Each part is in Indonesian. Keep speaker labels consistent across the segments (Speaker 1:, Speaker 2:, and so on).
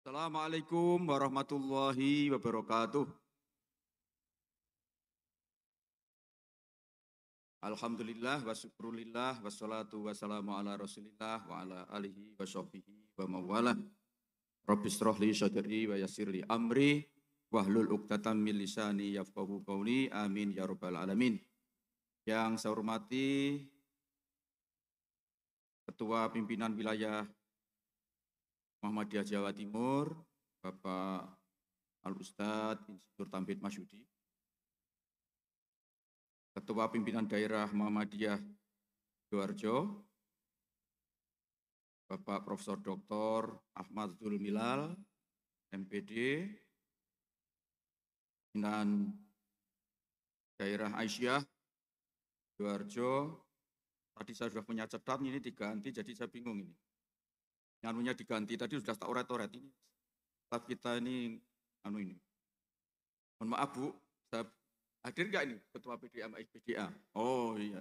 Speaker 1: Assalamualaikum warahmatullahi wabarakatuh. Alhamdulillah wa syukrulillah wassalatu wassalamu ala rasulillah wa ala alihi wa sahbihi wa mawalah. Rabbis shrahli sadri wa yassirli amri wahlul 'uqdatam min lisani yafqahu qawli. Amin ya rabbal alamin. Yang saya hormati Ketua Pimpinan Wilayah Muhammadiyah Jawa Timur, Bapak Al-Ustadz Insinyur Tambit Masyudi, Ketua Pimpinan Daerah Muhammadiyah Sidoarjo, Bapak Profesor Dr. Ahmad Zulmilal, MPD, Pimpinan Daerah Aisyah Sidoarjo. Tadi saya sudah punya catatan, ini diganti, jadi saya bingung ini. Anunya diganti, tadi sudah tak oret-oret ini. Staf kita ini, ini. Mohon maaf Bu, saya hadir nggak ini Ketua PDM PDA? Oh iya,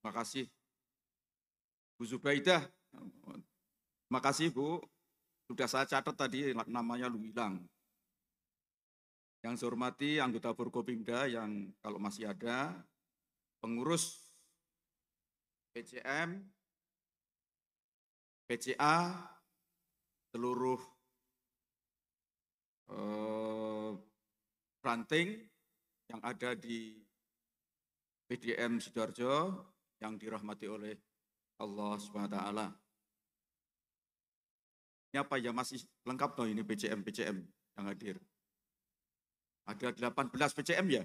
Speaker 1: makasih. Bu Zubaidah, makasih Bu, sudah saya catat tadi namanya lu hilang. Yang saya hormati anggota Forkopimda yang kalau masih ada, pengurus PCM, PCA, seluruh ranting yang ada di PDM Sidoarjo yang dirahmati oleh Allah SWT. Ini apa ya, masih lengkap toh ini PCM yang hadir. Ada 18 PCM ya.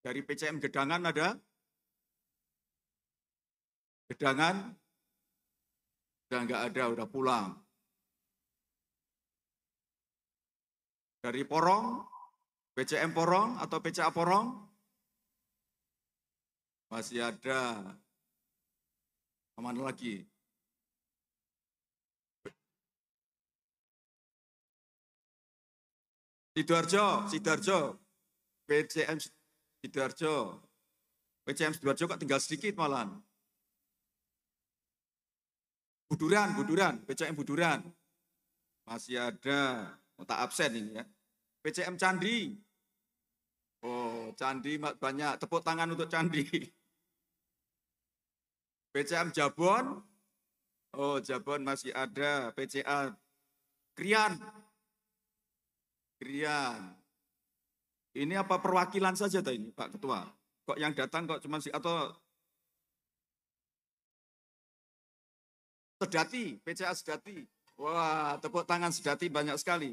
Speaker 1: Dari PCM Gedangan ada? Gedangan? Udah enggak ada, udah pulang. Dari Porong, PCM Porong atau PCA Porong? Masih ada. Kemana lagi? Sidoarjo, PCM Sidoarjo. PCM Sidoarjo kok tinggal sedikit malahan. Buduran, PCM Buduran. Masih ada, tak absen ini ya. PCM Candi. Oh, Candi banyak, tepuk tangan untuk Candi. PCM Jabon. Oh, Jabon masih ada. PCA Krian. Ini apa perwakilan saja tuh ini Pak Ketua? Kok yang datang kok cuma atau Sedati, PCA Sedati. Wah, tepuk tangan Sedati banyak sekali.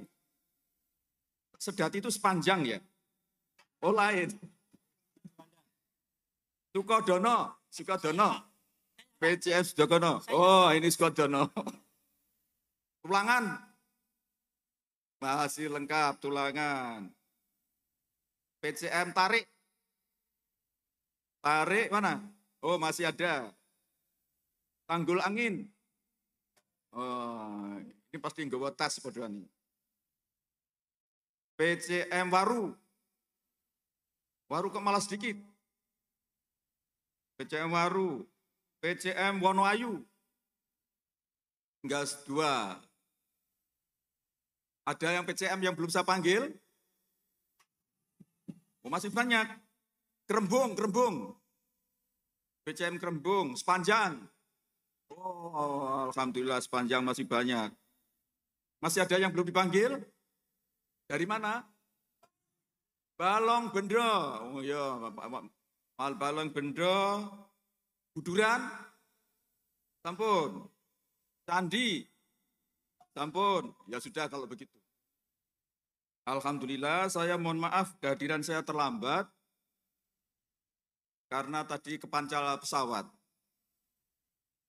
Speaker 1: Sedati itu sepanjang ya? Oh lain. Sukodono. PCM Sukodono. Oh ini Sukodono. Tulangan. Masih lengkap Tulangan. PCM Tarik. Tarik mana? Oh masih ada. Tanggul Angin. Oh, ini pasti nggawa tas padha ini. PCM Waru. Waru kok malah sedikit. PCM Waru. PCM Wonoayu. Gas 2. Ada yang PCM yang belum saya panggil? Oh, masih banyak. Kerembung. PCM Kerembung, Sepanjang. Oh, alhamdulillah sepanjang masih banyak. Masih ada yang belum dipanggil? Dari mana? Balong Bendo. Oh iya, Balong Bendo. Buduran. Sampun. Candi. Sampun. Ya sudah kalau begitu. Alhamdulillah, saya mohon maaf kehadiran saya terlambat. Karena tadi kepancal pesawat.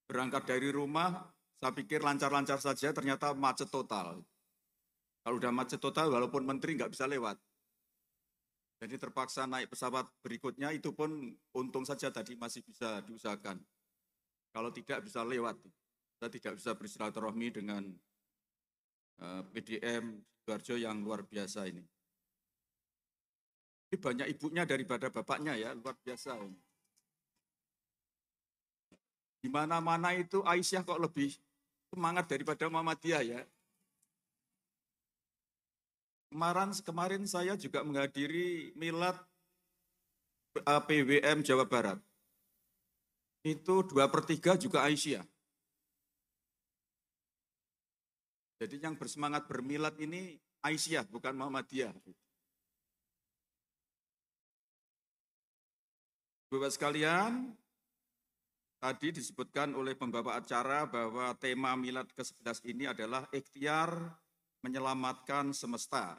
Speaker 1: Berangkat dari rumah, saya pikir lancar-lancar saja, ternyata macet total. Kalau udah macet total, walaupun menteri nggak bisa lewat. Jadi terpaksa naik pesawat berikutnya, itu pun untung saja tadi masih bisa diusahakan. Kalau tidak bisa lewat, saya tidak bisa bersilaturahmi dengan PDM Sidoarjo yang luar biasa ini. Ini banyak ibunya daripada bapaknya ya, luar biasa ini. Di mana-mana itu Aisyah kok lebih semangat daripada Muhammadiyah ya. Kemarin saya juga menghadiri milad PWM Jawa Barat. Itu 2/3 juga Aisyah. Jadi yang bersemangat bermilad ini Aisyah, bukan Muhammadiyah. Bapak sekalian, tadi disebutkan oleh pembawa acara bahwa tema milad ke-11 ini adalah ikhtiar menyelamatkan semesta.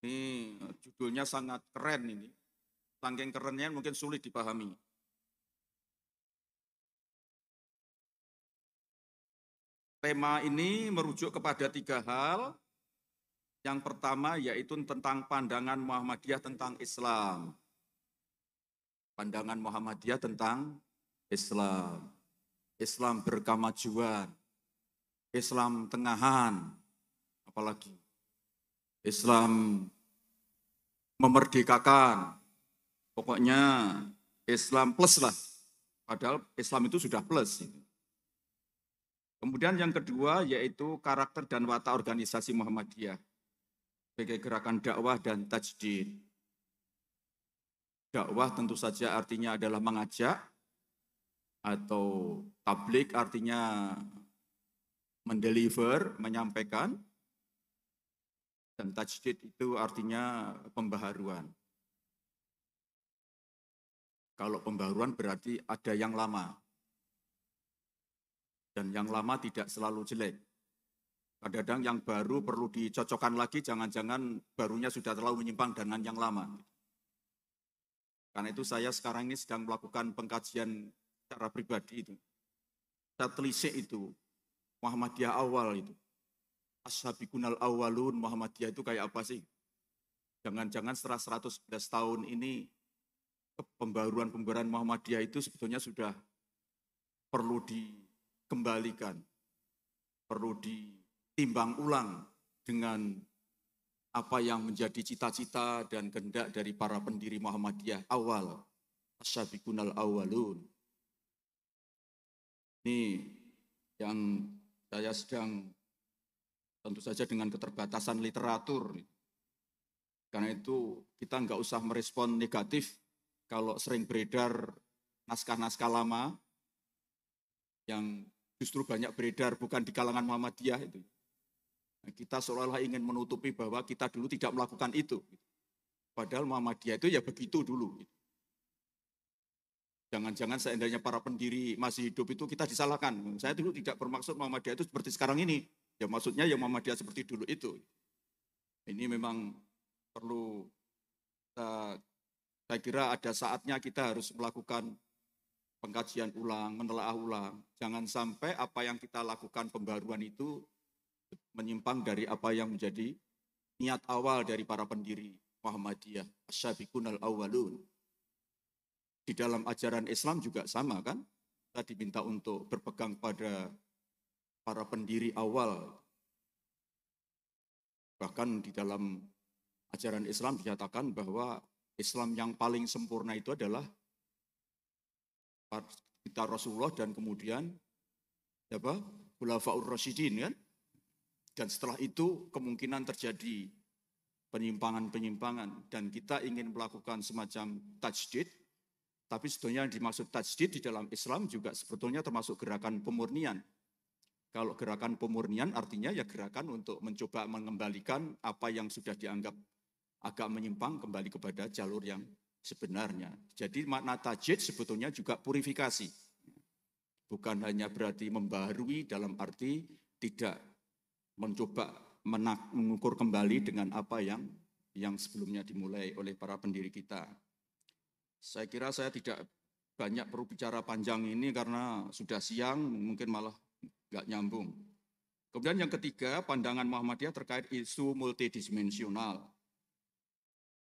Speaker 1: Ini judulnya sangat keren ini. Saking kerennya mungkin sulit dipahami. Tema ini merujuk kepada 3 hal. Yang pertama yaitu tentang pandangan Muhammadiyah tentang Islam. Pandangan Muhammadiyah tentang Islam. Islam berkemajuan. Islam tengahan. Apalagi Islam memerdekakan. Pokoknya Islam plus lah. Padahal Islam itu sudah plus. Kemudian yang kedua yaitu karakter dan watak organisasi Muhammadiyah sebagai gerakan dakwah dan tajdid. Dakwah tentu saja artinya adalah mengajak, atau tablik artinya mendeliver, menyampaikan, dan tajdid itu artinya pembaharuan. Kalau pembaharuan berarti ada yang lama. Dan yang lama tidak selalu jelek. Kadang-kadang yang baru perlu dicocokkan lagi, jangan-jangan barunya sudah terlalu menyimpang dengan yang lama. Karena itu saya sekarang ini sedang melakukan pengkajian secara pribadi itu. Saya telisik itu, Muhammadiyah awal itu. Ashabikunal awalun, Muhammadiyah itu kayak apa sih? Jangan-jangan setelah 111 tahun ini, pembaruan-pembaruan Muhammadiyah itu sebetulnya sudah perlu dikembalikan, perlu ditimbang ulang dengan apa yang menjadi cita-cita dan kehendak dari para pendiri Muhammadiyah awal, asyabiqunal awalun. Ini yang saya sedang, tentu saja dengan keterbatasan literatur. Karena itu kita nggak usah merespon negatif kalau sering beredar naskah-naskah lama yang justru banyak beredar bukan di kalangan Muhammadiyah itu. Kita seolah-olah ingin menutupi bahwa kita dulu tidak melakukan itu. Padahal Muhammadiyah itu ya begitu dulu. Jangan-jangan seandainya para pendiri masih hidup itu kita disalahkan. Saya dulu tidak bermaksud Muhammadiyah itu seperti sekarang ini. Ya maksudnya ya Muhammadiyah seperti dulu itu. Ini memang perlu, saya kira ada saatnya kita harus melakukan pengkajian ulang, menelaah ulang. Jangan sampai apa yang kita lakukan pembaruan itu menyimpang dari apa yang menjadi niat awal dari para pendiri Muhammadiyah, asyabiqunal awwalun. Di dalam ajaran Islam juga sama kan? Kita diminta untuk berpegang pada para pendiri awal. Bahkan di dalam ajaran Islam dinyatakan bahwa Islam yang paling sempurna itu adalah kita Rasulullah dan kemudian apa? Khulafaur Rasyidin kan? Dan setelah itu kemungkinan terjadi penyimpangan-penyimpangan dan kita ingin melakukan semacam tajdid, tapi sebetulnya yang dimaksud tajdid di dalam Islam juga sebetulnya termasuk gerakan pemurnian. Kalau gerakan pemurnian artinya ya gerakan untuk mencoba mengembalikan apa yang sudah dianggap agak menyimpang kembali kepada jalur yang sebenarnya. Jadi makna tajdid sebetulnya juga purifikasi. Bukan hanya berarti membaharui dalam arti tidak mencoba mengukur kembali dengan apa yang sebelumnya dimulai oleh para pendiri kita. Saya kira saya tidak banyak perlu bicara panjang ini karena sudah siang, mungkin malah nggak nyambung. Kemudian yang ketiga, pandangan Muhammadiyah terkait isu multidimensional.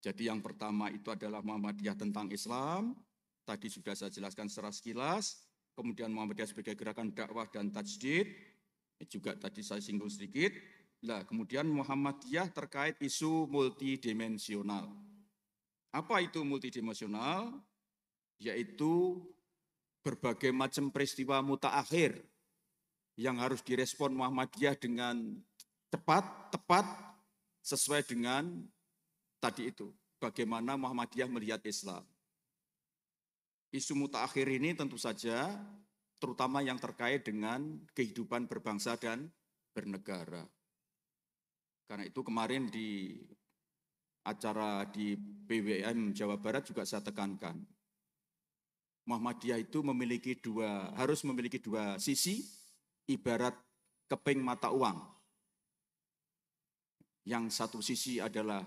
Speaker 1: Jadi yang pertama itu adalah Muhammadiyah tentang Islam, tadi sudah saya jelaskan secara sekilas. Kemudian Muhammadiyah sebagai gerakan dakwah dan tajdid, juga tadi saya singgung sedikit. Nah, kemudian Muhammadiyah terkait isu multidimensional. Apa itu multidimensional? Yaitu berbagai macam peristiwa mutaakhir yang harus direspon Muhammadiyah dengan cepat, tepat, sesuai dengan tadi itu, bagaimana Muhammadiyah melihat Islam. Isu mutaakhir ini tentu saja terutama yang terkait dengan kehidupan berbangsa dan bernegara. Karena itu kemarin di acara di PWM Jawa Barat juga saya tekankan. Muhammadiyah itu harus memiliki dua sisi, ibarat keping mata uang. Yang satu sisi adalah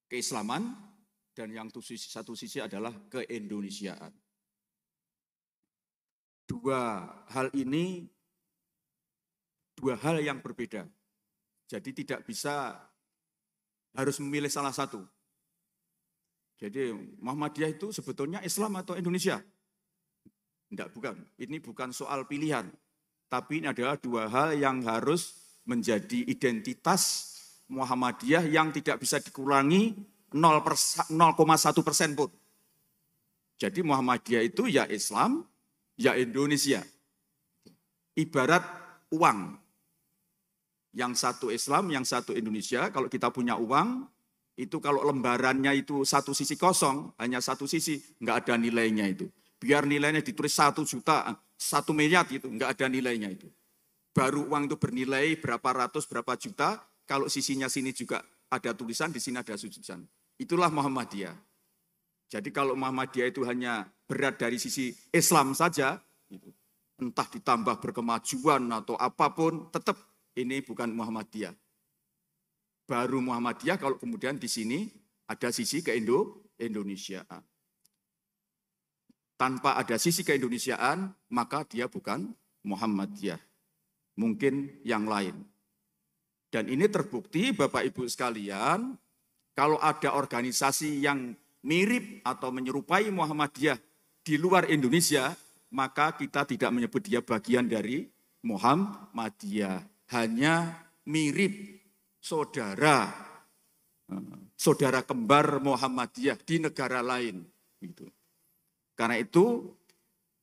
Speaker 1: keislaman dan yang satu sisi adalah keindonesiaan. Dua hal yang berbeda. Jadi tidak bisa harus memilih salah satu. Jadi Muhammadiyah itu sebetulnya Islam atau Indonesia? Tidak, bukan. Ini bukan soal pilihan. Tapi ini adalah dua hal yang harus menjadi identitas Muhammadiyah yang tidak bisa dikurangi 0,1% pun. Jadi Muhammadiyah itu ya Islam, ya Indonesia. Ibarat uang. Yang satu Islam, yang satu Indonesia. Kalau kita punya uang, itu kalau lembarannya itu satu sisi kosong, hanya satu sisi, nggak ada nilainya itu. Biar nilainya ditulis 1 juta, 1 miliar itu, nggak ada nilainya itu. Baru uang itu bernilai berapa ratus, berapa juta, kalau sisinya sini juga ada tulisan, di sini ada tulisan. Itulah Muhammadiyah. Jadi kalau Muhammadiyah itu hanya berat dari sisi Islam saja, entah ditambah berkemajuan atau apapun, tetap ini bukan Muhammadiyah. Baru Muhammadiyah kalau kemudian di sini ada sisi keindonesiaan. Tanpa ada sisi keindonesiaan, maka dia bukan Muhammadiyah. Mungkin yang lain. Dan ini terbukti Bapak Ibu sekalian, kalau ada organisasi yang mirip atau menyerupai Muhammadiyah di luar Indonesia, maka kita tidak menyebut dia bagian dari Muhammadiyah. Hanya mirip saudara kembar Muhammadiyah di negara lain. Gitu. Karena itu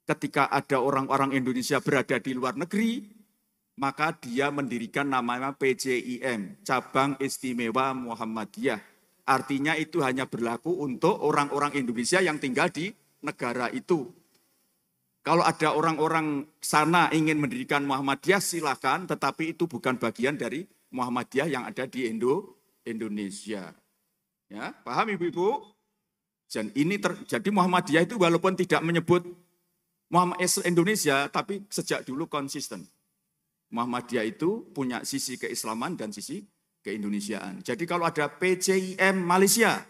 Speaker 1: ketika ada orang-orang Indonesia berada di luar negeri, maka dia mendirikan namanya PCIM, Cabang Istimewa Muhammadiyah. Artinya itu hanya berlaku untuk orang-orang Indonesia yang tinggal di negara itu. Kalau ada orang-orang sana ingin mendirikan Muhammadiyah silakan, tetapi itu bukan bagian dari Muhammadiyah yang ada di Indonesia. Ya, paham Ibu-ibu? Jadi Muhammadiyah itu walaupun tidak menyebut Indonesia, tapi sejak dulu konsisten. Muhammadiyah itu punya sisi keislaman dan sisi keindonesiaan. Jadi kalau ada PCIM Malaysia,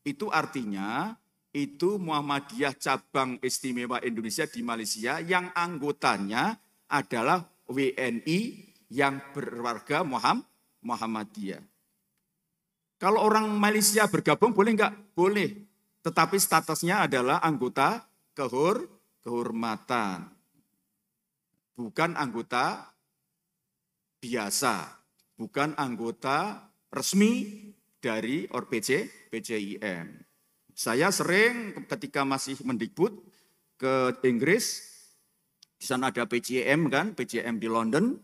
Speaker 1: itu artinya itu Muhammadiyah Cabang Istimewa Indonesia di Malaysia yang anggotanya adalah WNI yang berwarga Muhammadiyah. Kalau orang Malaysia bergabung boleh enggak? Boleh. Tetapi statusnya adalah anggota kehormatan. Bukan anggota biasa. Bukan anggota resmi dari PCIM. Saya sering ketika masih mendikbud ke Inggris, di sana ada PCIM kan, PCIM di London,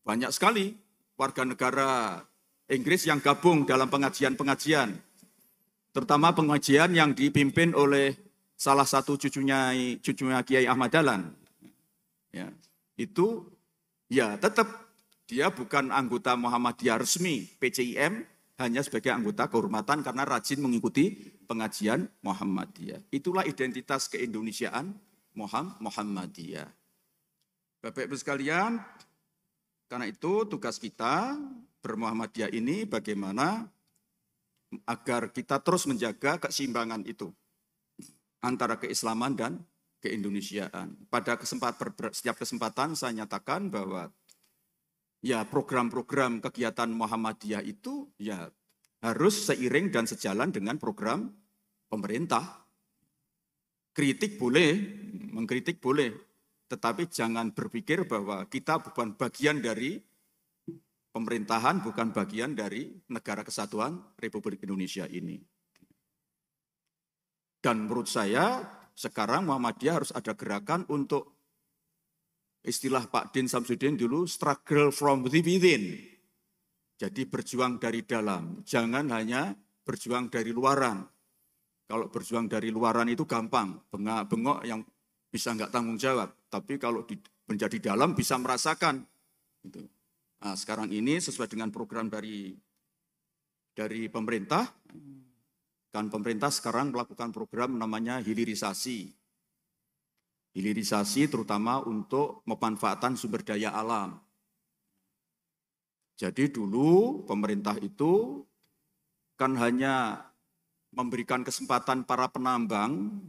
Speaker 1: banyak sekali warga negara Inggris yang gabung dalam pengajian-pengajian, terutama pengajian yang dipimpin oleh salah satu cucunya Kiai Ahmad Dahlan. Ya, itu ya tetap dia bukan anggota Muhammadiyah resmi PCIM, hanya sebagai anggota kehormatan karena rajin mengikuti pengajian Muhammadiyah. Itulah identitas keindonesiaan Muhammadiyah. Bapak Ibu sekalian, karena itu tugas kita bermuhammadiyah ini bagaimana agar kita terus menjaga keseimbangan itu antara keislaman dan keindonesiaan. Pada setiap kesempatan saya nyatakan bahwa ya program-program kegiatan Muhammadiyah itu ya harus seiring dan sejalan dengan program pemerintah. Kritik boleh, mengkritik boleh, tetapi jangan berpikir bahwa kita bukan bagian dari pemerintahan, bukan bagian dari Negara Kesatuan Republik Indonesia ini. Dan menurut saya sekarang Muhammadiyah harus ada gerakan untuk istilah Pak Din Samsudin dulu, struggle from within. Jadi berjuang dari dalam, jangan hanya berjuang dari luaran. Kalau berjuang dari luaran itu gampang, bengok yang bisa nggak tanggung jawab. Tapi kalau menjadi dalam bisa merasakan. Gitu. Nah, sekarang ini sesuai dengan program dari pemerintah, kan pemerintah sekarang melakukan program namanya hilirisasi. Hilirisasi terutama untuk pemanfaatan sumber daya alam. Jadi dulu pemerintah itu kan hanya memberikan kesempatan para penambang,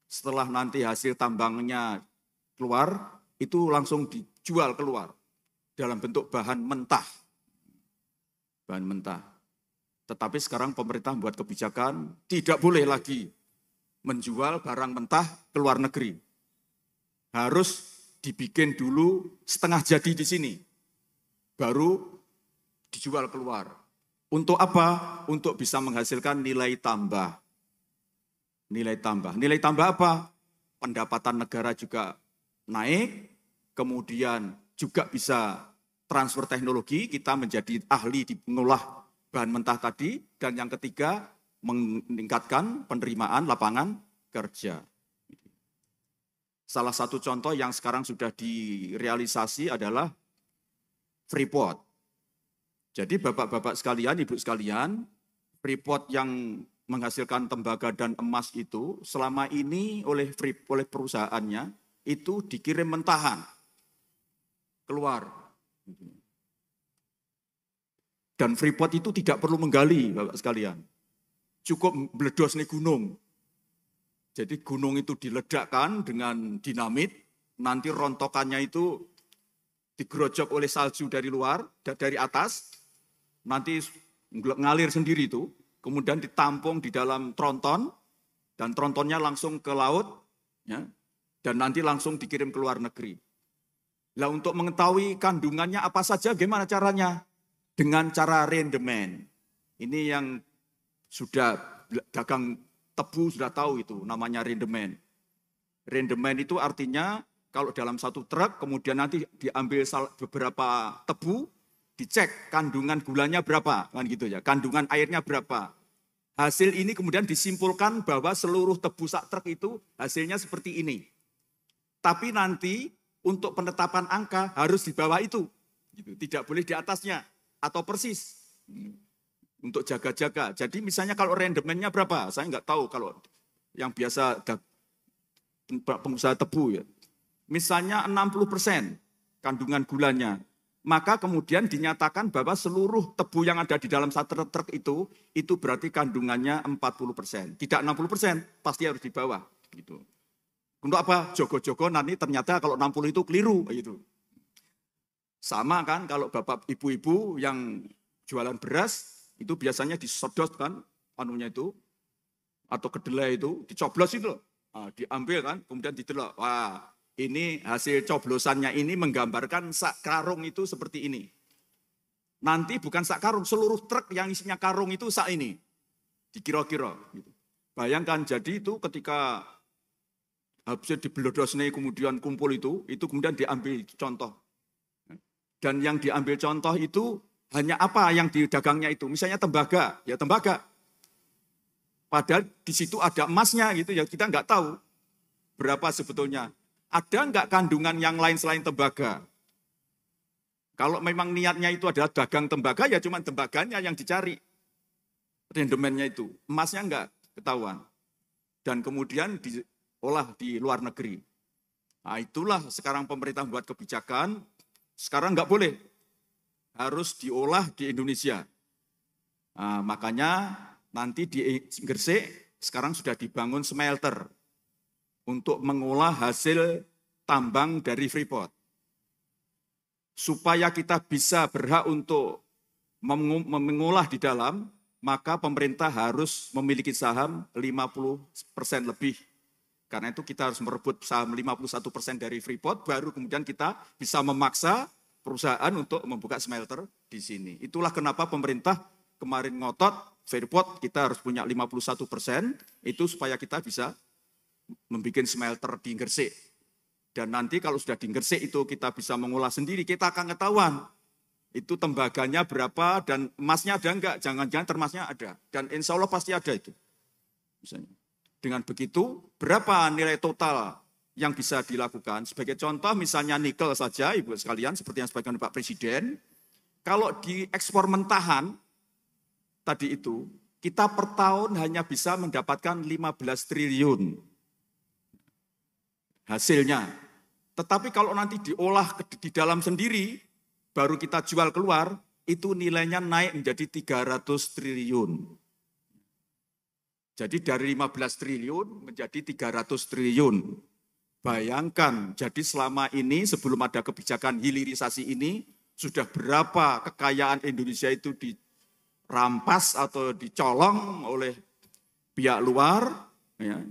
Speaker 1: setelah nanti hasil tambangnya keluar, itu langsung dijual keluar dalam bentuk bahan mentah. Bahan mentah. Tetapi sekarang pemerintah membuat kebijakan tidak boleh lagi menjual barang mentah ke luar negeri. Harus dibikin dulu setengah jadi di sini, baru dijual keluar. Untuk apa? Untuk bisa menghasilkan nilai tambah. Nilai tambah. Nilai tambah apa? Pendapatan negara juga naik, kemudian juga bisa transfer teknologi, kita menjadi ahli di mengolah bahan mentah tadi, dan yang ketiga, meningkatkan penerimaan lapangan kerja. Salah satu contoh yang sekarang sudah direalisasi adalah Freeport. Jadi bapak-bapak sekalian, ibu sekalian, Freeport yang menghasilkan tembaga dan emas itu selama ini oleh perusahaannya itu dikirim mentahan keluar. Dan Freeport itu tidak perlu menggali, bapak sekalian. Cukup meledos nih gunung. Jadi gunung itu diledakkan dengan dinamit, nanti rontokannya itu digerojok oleh salju dari luar, dari atas, nanti ngalir sendiri itu, kemudian ditampung di dalam tronton, dan trontonnya langsung ke laut, ya, dan nanti langsung dikirim ke luar negeri. Nah, untuk mengetahui kandungannya apa saja, gimana caranya? Dengan cara rendemen. Ini yang sudah dagang tebu sudah tahu itu, namanya rendemen. Rendemen itu artinya kalau dalam satu truk, kemudian nanti diambil beberapa tebu, dicek kandungan gulanya berapa, kan gitu ya, kandungan airnya berapa. Hasil ini kemudian disimpulkan bahwa seluruh tebu sak truk itu hasilnya seperti ini. Tapi nanti untuk penetapan angka harus di bawah itu, gitu. Tidak boleh di atasnya atau persis. Untuk jaga-jaga. Jadi misalnya kalau rendemennya berapa, saya nggak tahu kalau yang biasa pengusaha tebu ya. Misalnya 60% kandungan gulanya, maka kemudian dinyatakan bahwa seluruh tebu yang ada di dalam satu truk itu berarti kandungannya 40%. Tidak 60%, pasti harus di bawah. Gitu. Untuk apa? Jogo-jogo nanti ternyata kalau 60 itu keliru. Gitu. Sama kan kalau bapak ibu-ibu yang jualan beras, itu biasanya disodot kan, anunya itu, atau kedelai itu, dicoblos itu loh. Nah, diambil kan, kemudian didelok. Wah, ini hasil coblosannya ini menggambarkan sak karung itu seperti ini. Nanti bukan sak karung, seluruh truk yang isinya karung itu sak ini. Dikira-kira. Gitu. Bayangkan, jadi itu ketika habis dibelodosnya kemudian kumpul itu kemudian diambil contoh. Dan yang diambil contoh itu hanya apa yang didagangnya itu. Misalnya tembaga, ya tembaga. Padahal di situ ada emasnya gitu ya, kita nggak tahu berapa sebetulnya. Ada nggak kandungan yang lain selain tembaga? Kalau memang niatnya itu adalah dagang tembaga, ya cuma tembaganya yang dicari. Rendemennya itu, emasnya nggak ketahuan. Dan kemudian diolah di luar negeri. Nah itulah sekarang pemerintah membuat kebijakan, sekarang nggak boleh. Harus diolah di Indonesia. Nah, makanya nanti di Gresik sekarang sudah dibangun smelter untuk mengolah hasil tambang dari Freeport. Supaya kita bisa berhak untuk mengolah di dalam, maka pemerintah harus memiliki saham 50% lebih. Karena itu kita harus merebut saham 51% dari Freeport, baru kemudian kita bisa memaksa perusahaan untuk membuka smelter di sini. Itulah kenapa pemerintah kemarin ngotot, Freeport kita harus punya 51%, itu supaya kita bisa membuat smelter di Gresik. Dan nanti kalau sudah di Gresik itu kita bisa mengolah sendiri, kita akan ketahuan Itu tembaganya berapa dan emasnya ada enggak? Jangan-jangan termasnya ada. Dan insya Allah pasti ada itu. Misalnya. Dengan begitu, berapa nilai total yang bisa dilakukan? Sebagai contoh misalnya nikel saja, Ibu sekalian, seperti yang disampaikan Pak Presiden, kalau diekspor mentahan, tadi itu, kita per tahun hanya bisa mendapatkan 15 triliun hasilnya. Tetapi kalau nanti diolah di dalam sendiri, baru kita jual keluar, itu nilainya naik menjadi 300 triliun. Jadi dari 15 triliun menjadi 300 triliun. Bayangkan, jadi selama ini sebelum ada kebijakan hilirisasi ini, sudah berapa kekayaan Indonesia itu dirampas atau dicolong oleh pihak luar, ya,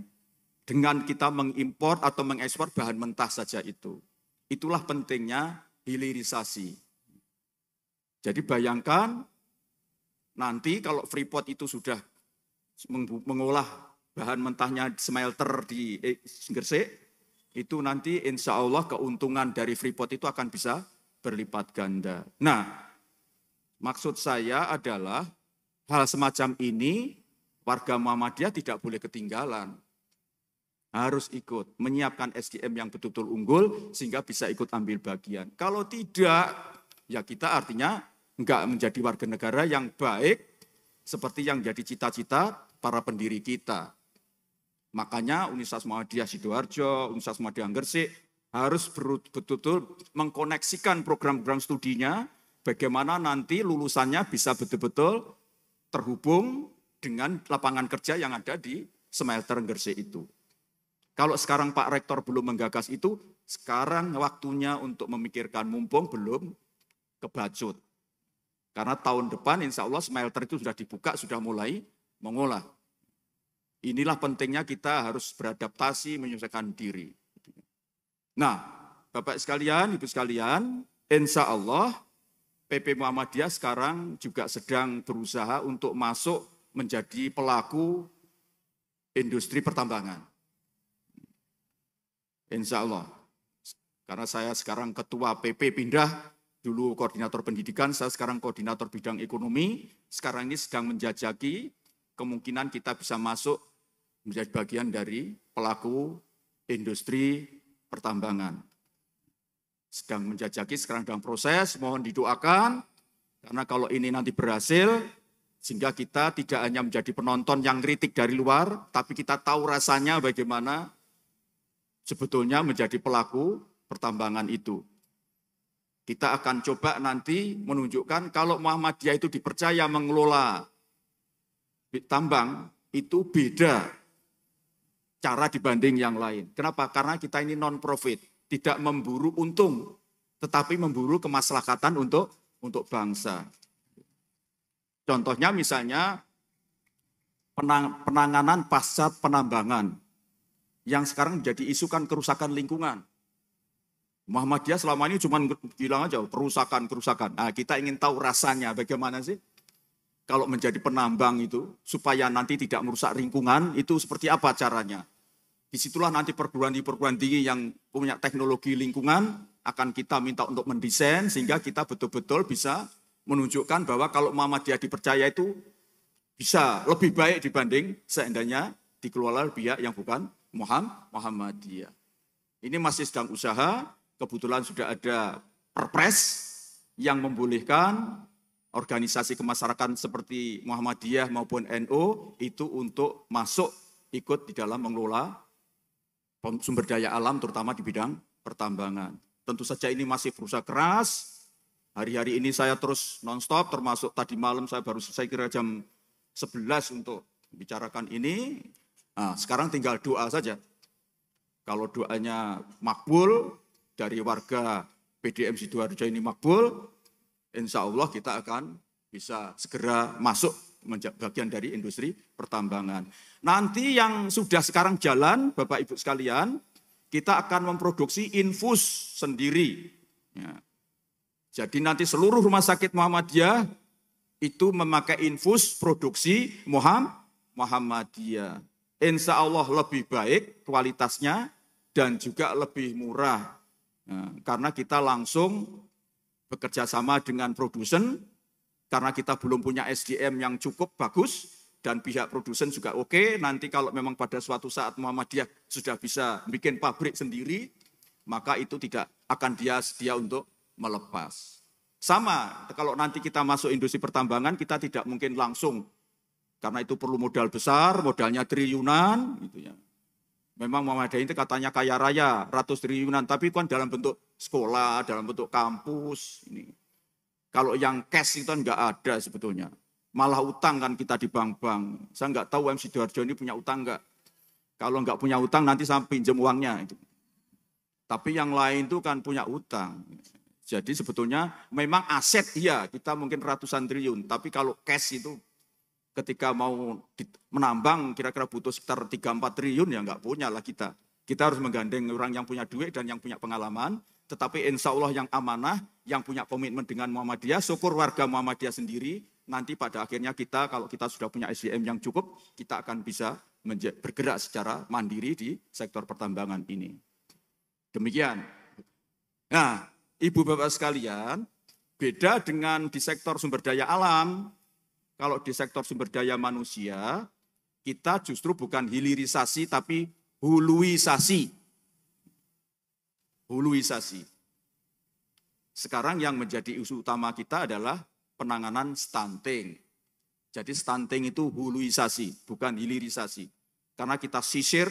Speaker 1: dengan kita mengimpor atau mengekspor bahan mentah saja itu. Itulah pentingnya hilirisasi. Jadi bayangkan nanti kalau Freeport itu sudah mengolah bahan mentahnya smelter di Gresik, itu nanti insya Allah keuntungan dari Freeport itu akan bisa berlipat ganda. Nah, maksud saya adalah hal semacam ini warga Muhammadiyah tidak boleh ketinggalan. Harus ikut menyiapkan SDM yang betul-betul unggul sehingga bisa ikut ambil bagian. Kalau tidak, ya kita artinya enggak menjadi warga negara yang baik seperti yang jadi cita-cita para pendiri kita. Makanya Universitas Muhammadiyah Sidoarjo, Universitas Muhammadiyah Gresik harus betul-betul mengkoneksikan program-program studinya bagaimana nanti lulusannya bisa betul-betul terhubung dengan lapangan kerja yang ada di smelter Gresik itu. Kalau sekarang Pak Rektor belum menggagas itu, sekarang waktunya untuk memikirkan mumpung belum kebacut. Karena tahun depan insya Allah smelter itu sudah dibuka, sudah mulai mengolah. Inilah pentingnya kita harus beradaptasi, menyesuaikan diri. Nah, Bapak sekalian, Ibu sekalian, insya Allah PP Muhammadiyah sekarang juga sedang berusaha untuk masuk menjadi pelaku industri pertambangan. Insya Allah. Karena saya sekarang ketua PP pindah, dulu koordinator pendidikan, saya sekarang koordinator bidang ekonomi, sekarang ini sedang menjajaki kemungkinan kita bisa masuk menjadi bagian dari pelaku industri pertambangan. Sedang menjajaki, sekarang dalam proses, mohon didoakan, karena kalau ini nanti berhasil, sehingga kita tidak hanya menjadi penonton yang kritik dari luar, tapi kita tahu rasanya bagaimana sebetulnya menjadi pelaku pertambangan itu. Kita akan coba nanti menunjukkan kalau Muhammadiyah itu dipercaya mengelola tambang, itu beda cara dibanding yang lain. Kenapa? Karena kita ini non-profit, tidak memburu untung, tetapi memburu kemaslahatan untuk bangsa. Contohnya misalnya penanganan pasca penambangan, yang sekarang menjadi isu kan kerusakan lingkungan. Muhammadiyah selama ini cuma bilang aja kerusakan. Nah, kita ingin tahu rasanya bagaimana sih kalau menjadi penambang itu supaya nanti tidak merusak lingkungan, itu seperti apa caranya. Disitulah nanti perguruan tinggi yang punya teknologi lingkungan akan kita minta untuk mendesain sehingga kita betul-betul bisa menunjukkan bahwa kalau Muhammadiyah dipercaya itu bisa lebih baik dibanding seandainya dikelola pihak yang bukan Muhammadiyah. Ini masih sedang usaha, kebetulan sudah ada perpres yang membolehkan organisasi kemasyarakatan seperti Muhammadiyah maupun NU itu untuk masuk ikut di dalam mengelola sumber daya alam terutama di bidang pertambangan. Tentu saja ini masih berusaha keras. Hari-hari ini saya terus non-stop, termasuk tadi malam saya baru selesai kira jam 11 untuk membicarakan ini. Nah, sekarang tinggal doa saja. Kalau doanya makbul, dari warga PDM Sidoarjo ini makbul, insya Allah kita akan bisa segera masuk menjadi bagian dari industri pertambangan. Nanti yang sudah sekarang jalan, Bapak Ibu sekalian, kita akan memproduksi infus sendiri. Ya. Jadi nanti seluruh rumah sakit Muhammadiyah itu memakai infus produksi Muhammadiyah. Insya Allah lebih baik kualitasnya dan juga lebih murah. Nah, karena kita langsung bekerja sama dengan produsen, karena kita belum punya SDM yang cukup bagus, dan pihak produsen juga oke. Nanti kalau memang pada suatu saat Muhammadiyah sudah bisa bikin pabrik sendiri, maka itu tidak akan dia sedia untuk melepas. Sama, kalau nanti kita masuk industri pertambangan, kita tidak mungkin langsung, karena itu perlu modal besar, modalnya triliunan, gitu ya. Memang Muhammadiyah itu katanya kaya raya, ratus triliunan, tapi kan dalam bentuk sekolah, dalam bentuk kampus. Ini. Kalau yang cash itu kan nggak ada sebetulnya. Malah utang kan kita di bank-bank. Saya nggak tahu MC Sidoarjo ini punya utang nggak. Kalau nggak punya utang nanti saya pinjam uangnya. Tapi yang lain itu kan punya utang. Jadi sebetulnya memang aset iya, kita mungkin ratusan triliun. Tapi kalau cash itu ketika mau menambang kira-kira butuh sekitar 3-4 triliun ya nggak punya lah kita. Kita harus menggandeng orang yang punya duit dan yang punya pengalaman. Tetapi insya Allah yang amanah, yang punya komitmen dengan Muhammadiyah, syukur warga Muhammadiyah sendiri, nanti pada akhirnya kita kalau kita sudah punya SDM yang cukup, kita akan bisa bergerak secara mandiri di sektor pertambangan ini. Demikian. Nah, Ibu Bapak sekalian, beda dengan di sektor sumber daya alam. Kalau di sektor sumber daya manusia, kita justru bukan hilirisasi tapi huluisasi. Huluisasi. Sekarang yang menjadi isu utama kita adalah penanganan stunting. Jadi stunting itu huluisasi, bukan hilirisasi. Karena kita sisir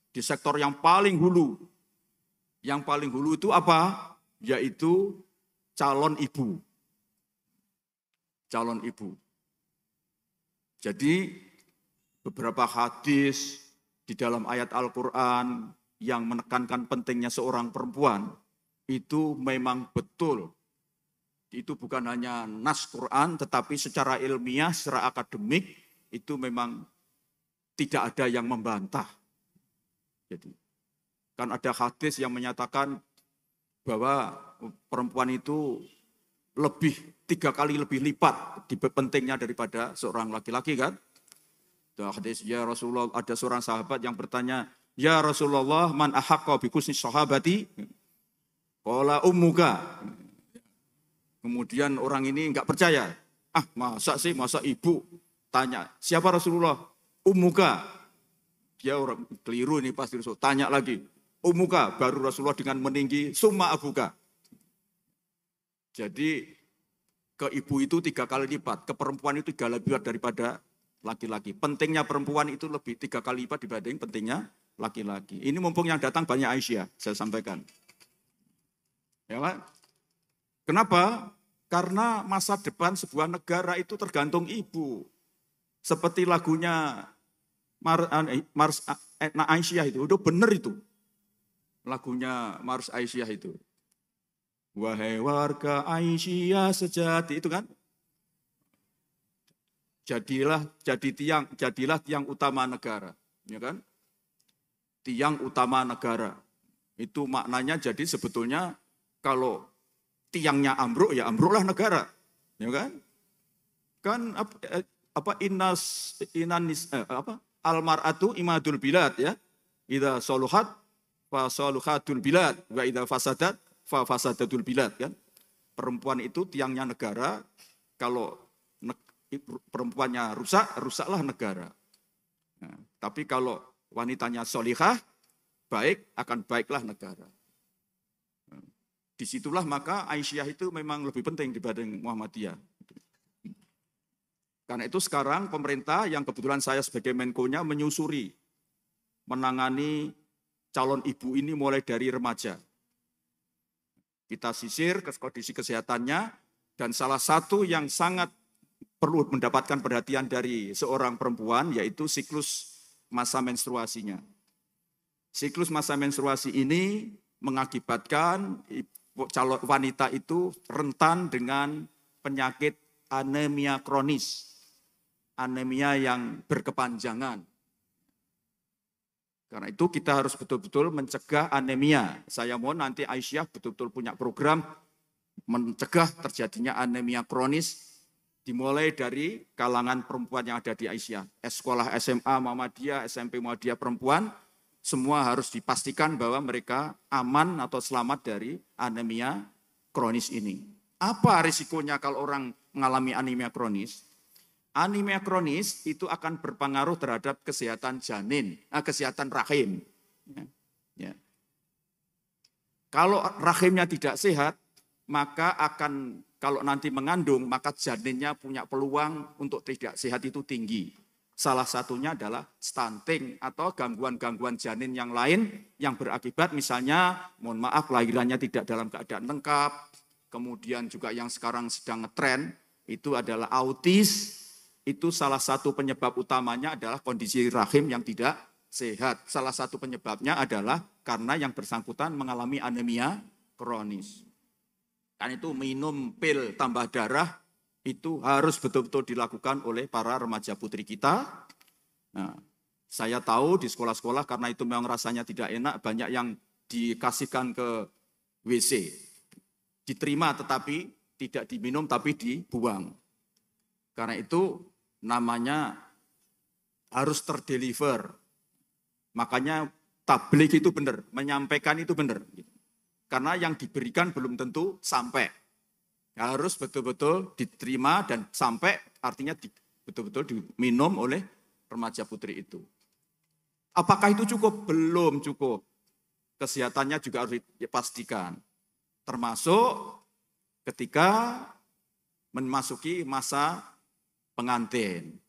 Speaker 1: di sektor yang paling hulu. Yang paling hulu itu apa? Yaitu calon ibu. Calon ibu. Jadi beberapa hadis di dalam ayat Al-Quran yang menekankan pentingnya seorang perempuan itu memang betul. Itu bukan hanya nas Quran tetapi secara ilmiah, secara akademik itu memang tidak ada yang membantah. Jadi kan ada hadis yang menyatakan bahwa perempuan itu lebih 3 kali lebih lipat pentingnya daripada seorang laki-laki kan. Hadis ya Rasulullah, ada seorang sahabat yang bertanya, ya Rasulullah man ahaqqa bi husni sahabati? Qala ummuka. Kemudian orang ini enggak percaya. Masa ibu? Tanya, siapa Rasulullah? Ummuka. Dia orang keliru ini pasti Rasul. Tanya lagi, ummuka, baru Rasulullah dengan meninggi summa abuka. Jadi ke ibu itu 3 kali lipat, ke perempuan itu 3 kali lipat daripada laki-laki. Pentingnya perempuan itu lebih 3 kali lipat dibanding pentingnya laki-laki. Ini mumpung yang datang banyak Aisyah, saya sampaikan. Ya Pak? Kenapa? Karena masa depan sebuah negara itu tergantung ibu. Seperti lagunya Aisyah itu, udah benar itu. Lagunya Mars Aisyah itu. Wahai warga Aisyah sejati, itu kan? Jadilah tiang utama negara, ya kan? Tiang utama negara. Itu maknanya jadi sebetulnya kalau tiangnya ambruk ya ambruklah negara, ya kan? Kan almar'atu imadul bilad ya. Idza saluhat fa saluhatul bilad wa idza fasadat fa fasadatul bilad kan. Perempuan itu tiangnya negara, kalau perempuannya rusak, rusaklah negara. Nah, tapi kalau wanitanya solihah, baik, akan baiklah negara. Nah, disitulah maka Aisyah itu memang lebih penting dibanding Muhammadiyah. Karena itu sekarang pemerintah yang kebetulan saya sebagai Menko-nya menyusuri, menangani calon ibu ini mulai dari remaja. Kita sisir ke kondisi kesehatannya, dan salah satu yang sangat perlu mendapatkan perhatian dari seorang perempuan yaitu siklus masa menstruasinya. Siklus masa menstruasi ini mengakibatkan calon wanita itu rentan dengan penyakit anemia kronis. Anemia yang berkepanjangan. Karena itu kita harus betul-betul mencegah anemia. Saya mohon nanti Aisyah betul-betul punya program mencegah terjadinya anemia kronis, dimulai dari kalangan perempuan yang ada di Aisyah. Sekolah SMA Muhammadiyah, SMP Muhammadiyah perempuan, semua harus dipastikan bahwa mereka aman atau selamat dari anemia kronis ini. Apa risikonya kalau orang mengalami anemia kronis? Anemia kronis itu akan berpengaruh terhadap kesehatan janin, kesehatan rahim. Ya. Kalau rahimnya tidak sehat, maka akan kalau nanti mengandung, maka janinnya punya peluang untuk tidak sehat itu tinggi. Salah satunya adalah stunting atau gangguan-gangguan janin yang lain yang berakibat misalnya, mohon maaf, lahirannya tidak dalam keadaan lengkap. Kemudian juga yang sekarang sedang ngetren itu adalah autis. Itu salah satu penyebab utamanya adalah kondisi rahim yang tidak sehat. Salah satu penyebabnya adalah karena yang bersangkutan mengalami anemia kronis. Kan itu minum pil tambah darah itu harus betul-betul dilakukan oleh para remaja putri kita. Nah, saya tahu di sekolah-sekolah karena itu memang rasanya tidak enak, banyak yang dikasihkan ke WC. Diterima tetapi tidak diminum tapi dibuang. Karena itu namanya harus terdeliver. Makanya tabligh itu benar, menyampaikan itu benar. Karena yang diberikan belum tentu sampai. Harus betul-betul diterima dan sampai artinya betul-betul diminum oleh remaja putri itu. Apakah itu cukup? Belum cukup. Kesehatannya juga harus dipastikan. Termasuk ketika memasuki masa pengantin.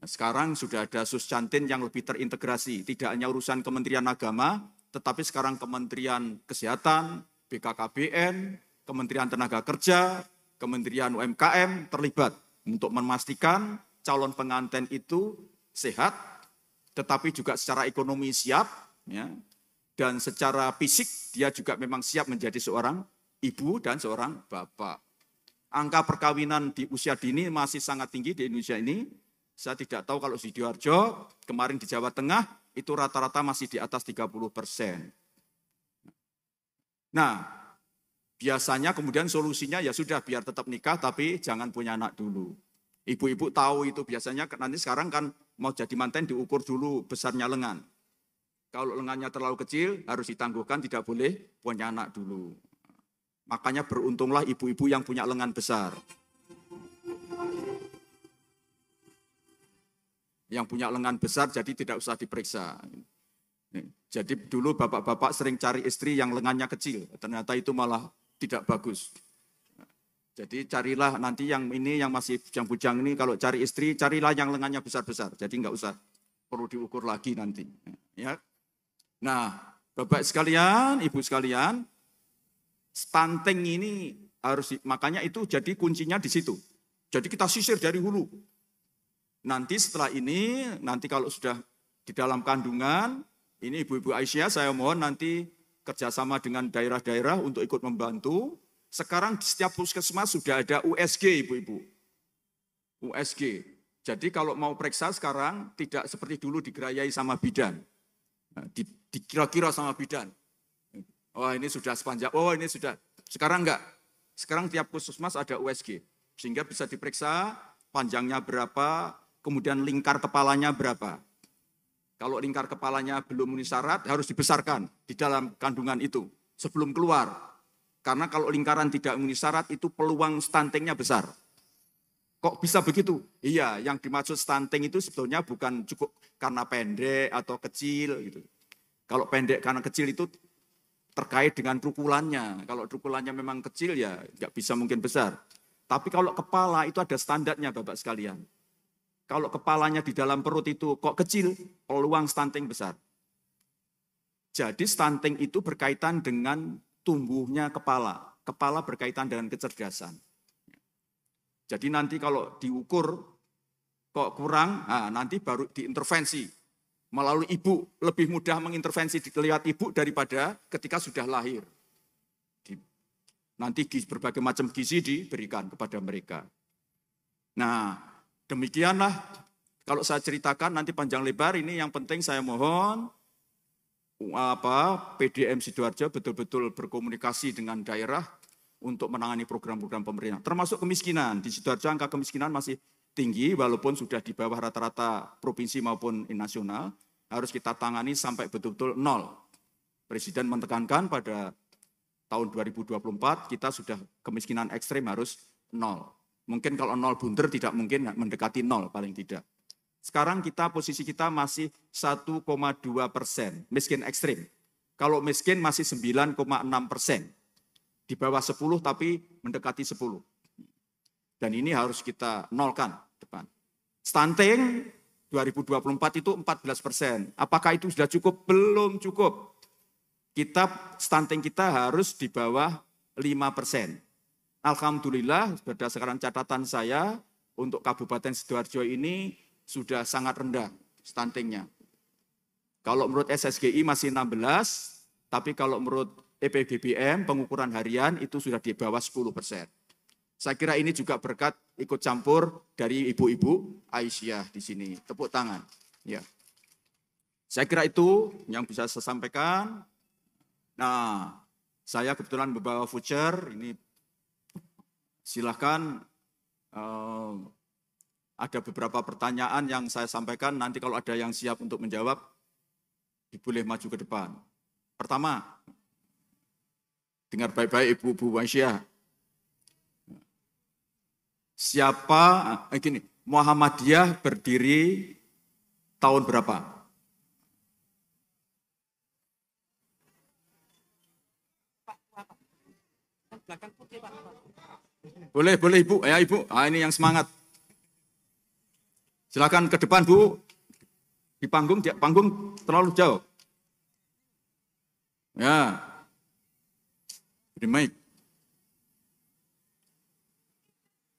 Speaker 1: Nah, sekarang sudah ada suscantin yang lebih terintegrasi. Tidak hanya urusan Kementerian Agama, tetapi sekarang Kementerian Kesehatan, BKKBN, Kementerian Tenaga Kerja, Kementerian UMKM terlibat untuk memastikan calon pengantin itu sehat, tetapi juga secara ekonomi siap, ya, dan secara fisik dia juga memang siap menjadi seorang ibu dan seorang bapak. Angka perkawinan di usia dini masih sangat tinggi di Indonesia ini. Saya tidak tahu kalau di Sidoarjo, kemarin di Jawa Tengah, itu rata-rata masih di atas 30%. Nah, biasanya kemudian solusinya ya sudah biar tetap nikah tapi jangan punya anak dulu. Ibu-ibu tahu itu biasanya nanti sekarang kan mau jadi manten diukur dulu besarnya lengan. Kalau lengannya terlalu kecil harus ditangguhkan, tidak boleh punya anak dulu. Makanya beruntunglah ibu-ibu yang punya lengan besar. Yang punya lengan besar jadi tidak usah diperiksa. Jadi dulu bapak-bapak sering cari istri yang lengannya kecil, ternyata itu malah tidak bagus. Jadi carilah nanti yang ini yang masih bujang-bujang ini kalau cari istri carilah yang lengannya besar-besar. Jadi enggak usah perlu diukur lagi nanti. Ya. Nah, Bapak sekalian, Ibu sekalian, stunting ini harus makanya itu jadi kuncinya di situ. Jadi kita sisir dari hulu. Nanti setelah ini, nanti kalau sudah di dalam kandungan, ini Ibu-Ibu Aisyah saya mohon nanti kerjasama dengan daerah-daerah untuk ikut membantu. Sekarang di setiap puskesmas sudah ada USG Ibu-Ibu. USG. Jadi kalau mau periksa sekarang tidak seperti dulu digerayai sama bidan. Dikira-kira sama bidan. Oh ini sudah sepanjang, oh ini sudah. Sekarang enggak. Sekarang tiap puskesmas ada USG. Sehingga bisa diperiksa panjangnya berapa, kemudian lingkar kepalanya berapa. Kalau lingkar kepalanya belum memenuhi syarat, harus dibesarkan di dalam kandungan itu sebelum keluar. Karena kalau lingkaran tidak memenuhi syarat, itu peluang stuntingnya besar. Kok bisa begitu? Iya, yang dimaksud stunting itu sebetulnya bukan cukup karena pendek atau kecil. Gitu. Kalau pendek karena kecil itu terkait dengan trukulannya. Kalau trukulannya memang kecil ya nggak bisa mungkin besar. Tapi kalau kepala itu ada standarnya Bapak sekalian. Kalau kepalanya di dalam perut itu kok kecil, peluang stunting besar. Jadi stunting itu berkaitan dengan tumbuhnya kepala. Kepala berkaitan dengan kecerdasan. Jadi nanti kalau diukur kok kurang, nah nanti baru diintervensi. Melalui ibu, lebih mudah mengintervensi lewat ibu daripada ketika sudah lahir. Nanti berbagai macam gizi diberikan kepada mereka. Nah, demikianlah kalau saya ceritakan nanti panjang lebar ini yang penting saya mohon PDM Sidoarjo betul-betul berkomunikasi dengan daerah untuk menangani program-program pemerintah. Termasuk kemiskinan. Di Sidoarjo angka kemiskinan masih tinggi walaupun sudah di bawah rata-rata provinsi maupun nasional. Harus kita tangani sampai betul-betul nol. Presiden menekankan pada tahun 2024 kita sudah kemiskinan ekstrim harus 0. Mungkin kalau 0 bunder tidak mungkin mendekati 0 paling tidak. Sekarang posisi kita masih 1,2% miskin ekstrim. Kalau miskin masih 9,6%. Di bawah 10 tapi mendekati 10. Dan ini harus kita nolkan depan. Stunting 2024 itu 14%. Apakah itu sudah cukup? Belum cukup. Stunting kita harus di bawah 5%. Alhamdulillah berdasarkan catatan saya untuk Kabupaten Sidoarjo ini sudah sangat rendah stuntingnya. Kalau menurut SSGI masih 16, tapi kalau menurut EPBBM pengukuran harian itu sudah di bawah 10%. Saya kira ini juga berkat ikut campur dari ibu-ibu Aisyah di sini. Tepuk tangan. Ya. Saya kira itu yang bisa saya sampaikan. Nah, saya kebetulan membawa voucher. Ini silakan. Ada beberapa pertanyaan yang saya sampaikan. Nanti kalau ada yang siap untuk menjawab, boleh maju ke depan. Pertama, dengar baik-baik ibu-ibu Aisyah. Muhammadiyah berdiri tahun berapa? Boleh Ibu. Ya Ibu, ini yang semangat. Silakan ke depan Bu. Di panggung terlalu jauh. Ya. Di mic.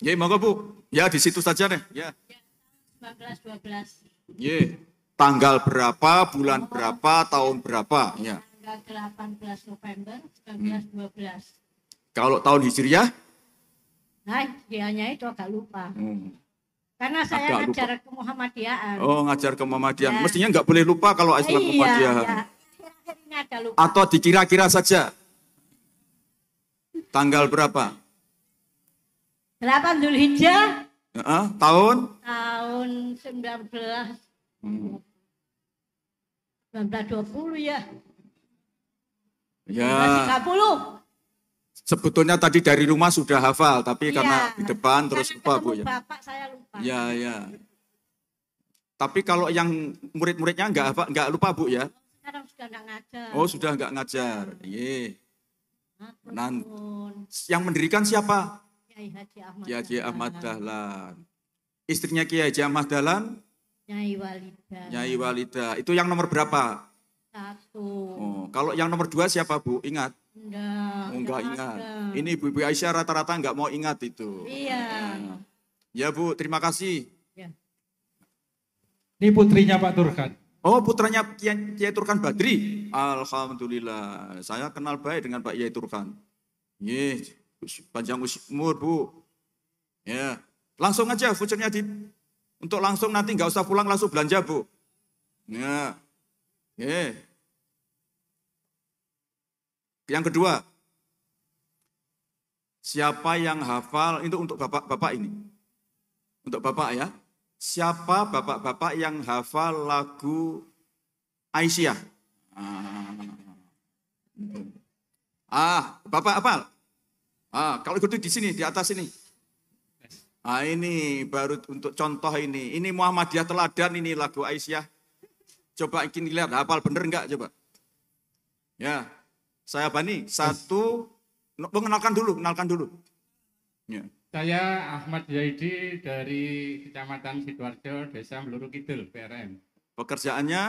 Speaker 1: Ya, monggo Bu. Ya, di situ saja deh. Ya.
Speaker 2: 19-12.
Speaker 1: Ya. Tanggal berapa, bulan berapa, tahun berapa? Ya.
Speaker 2: Tanggal 18 November 1912.
Speaker 1: Kalau tahun Hijriah?
Speaker 2: Nah, dianya itu agak lupa. Karena saya ngajar ke Muhammadiyaan.
Speaker 1: Oh, ngajar ke Muhammadiyaan.
Speaker 2: Ya.
Speaker 1: Mestinya nggak boleh lupa kalau Islam Muhammadiyaan.
Speaker 2: Iya. Akhirnya ada lupa.
Speaker 1: Atau dikira-kira saja. Tanggal berapa?
Speaker 2: 8 Dzulhijjah.
Speaker 1: Tahun?
Speaker 2: Tahun 1920 ya.
Speaker 1: Ya.
Speaker 2: 1930.
Speaker 1: Sebetulnya tadi dari rumah sudah hafal, tapi
Speaker 2: Iya.
Speaker 1: karena di depan terus lupa Bu ya.
Speaker 2: Bapak saya lupa.
Speaker 1: Ya. Tapi kalau yang murid-muridnya nggak lupa Bu ya?
Speaker 2: Sekarang sudah nggak ngajar.
Speaker 1: Oh sudah nggak ngajar. Iya.
Speaker 2: Ampun.
Speaker 1: Yang mendirikan siapa?
Speaker 2: Kiai Haji Ahmad.
Speaker 1: Kiai Haji Ahmad Dahlan. Istrinya Kiai Haji Ahmad Dahlan?
Speaker 2: Nyai Walida.
Speaker 1: Nyai Walida. Itu yang nomor berapa?
Speaker 2: 1.
Speaker 1: Oh, kalau yang nomor 2 siapa Bu? Ingat? Enggak ingat.
Speaker 2: ada.
Speaker 1: Ini Bu Aisyah rata-rata enggak mau ingat itu.
Speaker 2: Iya.
Speaker 1: Ya Bu, terima kasih.
Speaker 2: Ya.
Speaker 3: Ini putrinya Pak Turkan.
Speaker 1: Oh, putranya Kiai Turkan Badri. Alhamdulillah. Saya kenal baik dengan Pak Kiai Turkan. Ye, panjang umur Bu. Ya, langsung aja vouchernya untuk langsung nanti nggak usah pulang langsung belanja Bu. Ya, Yang kedua, siapa yang hafal itu untuk bapak-bapak ini? Untuk bapak ya. Siapa bapak-bapak yang hafal lagu Aisyah? Bapak hafal? Kalau itu di sini, di atas ini. Ini baru untuk contoh ini. Ini Muhammadiyah teladan ini lagu Aisyah. Coba ingin lihat hafal bener enggak coba? Ya, saya Bani. Kenalkan dulu. Ya.
Speaker 3: Saya Ahmad Zaidi dari Kecamatan Sidoarjo, Desa Meluru Kidul, PRM.
Speaker 1: Pekerjaannya?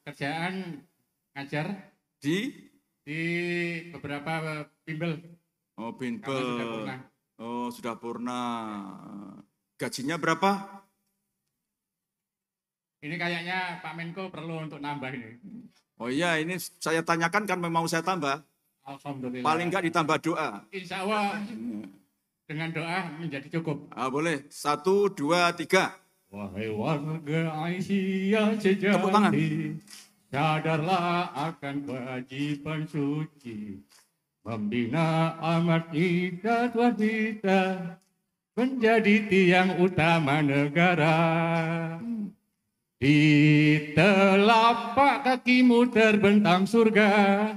Speaker 3: Kerjaan ngajar
Speaker 1: di
Speaker 3: beberapa bimbel.
Speaker 1: Oh,
Speaker 3: Karena
Speaker 1: bimbel.
Speaker 3: sudah purna.
Speaker 1: Oh, sudah purna. Gajinya berapa?
Speaker 3: Ini kayaknya Pak Menko perlu untuk nambah ini.
Speaker 1: Oh iya, ini saya tanyakan kan memang saya tambah.
Speaker 3: Alhamdulillah.
Speaker 1: Paling enggak ditambah doa.
Speaker 3: Insya Allah dengan doa menjadi cukup.
Speaker 1: Boleh. 1, 2, 3.
Speaker 3: Wahai warga Aisyah
Speaker 1: Tepuk tangan.
Speaker 3: sejati, sadarlah akan kewajiban suci, membina amat ikat wanita, menjadi tiang utama negara. Di telapak kakimu terbentang surga,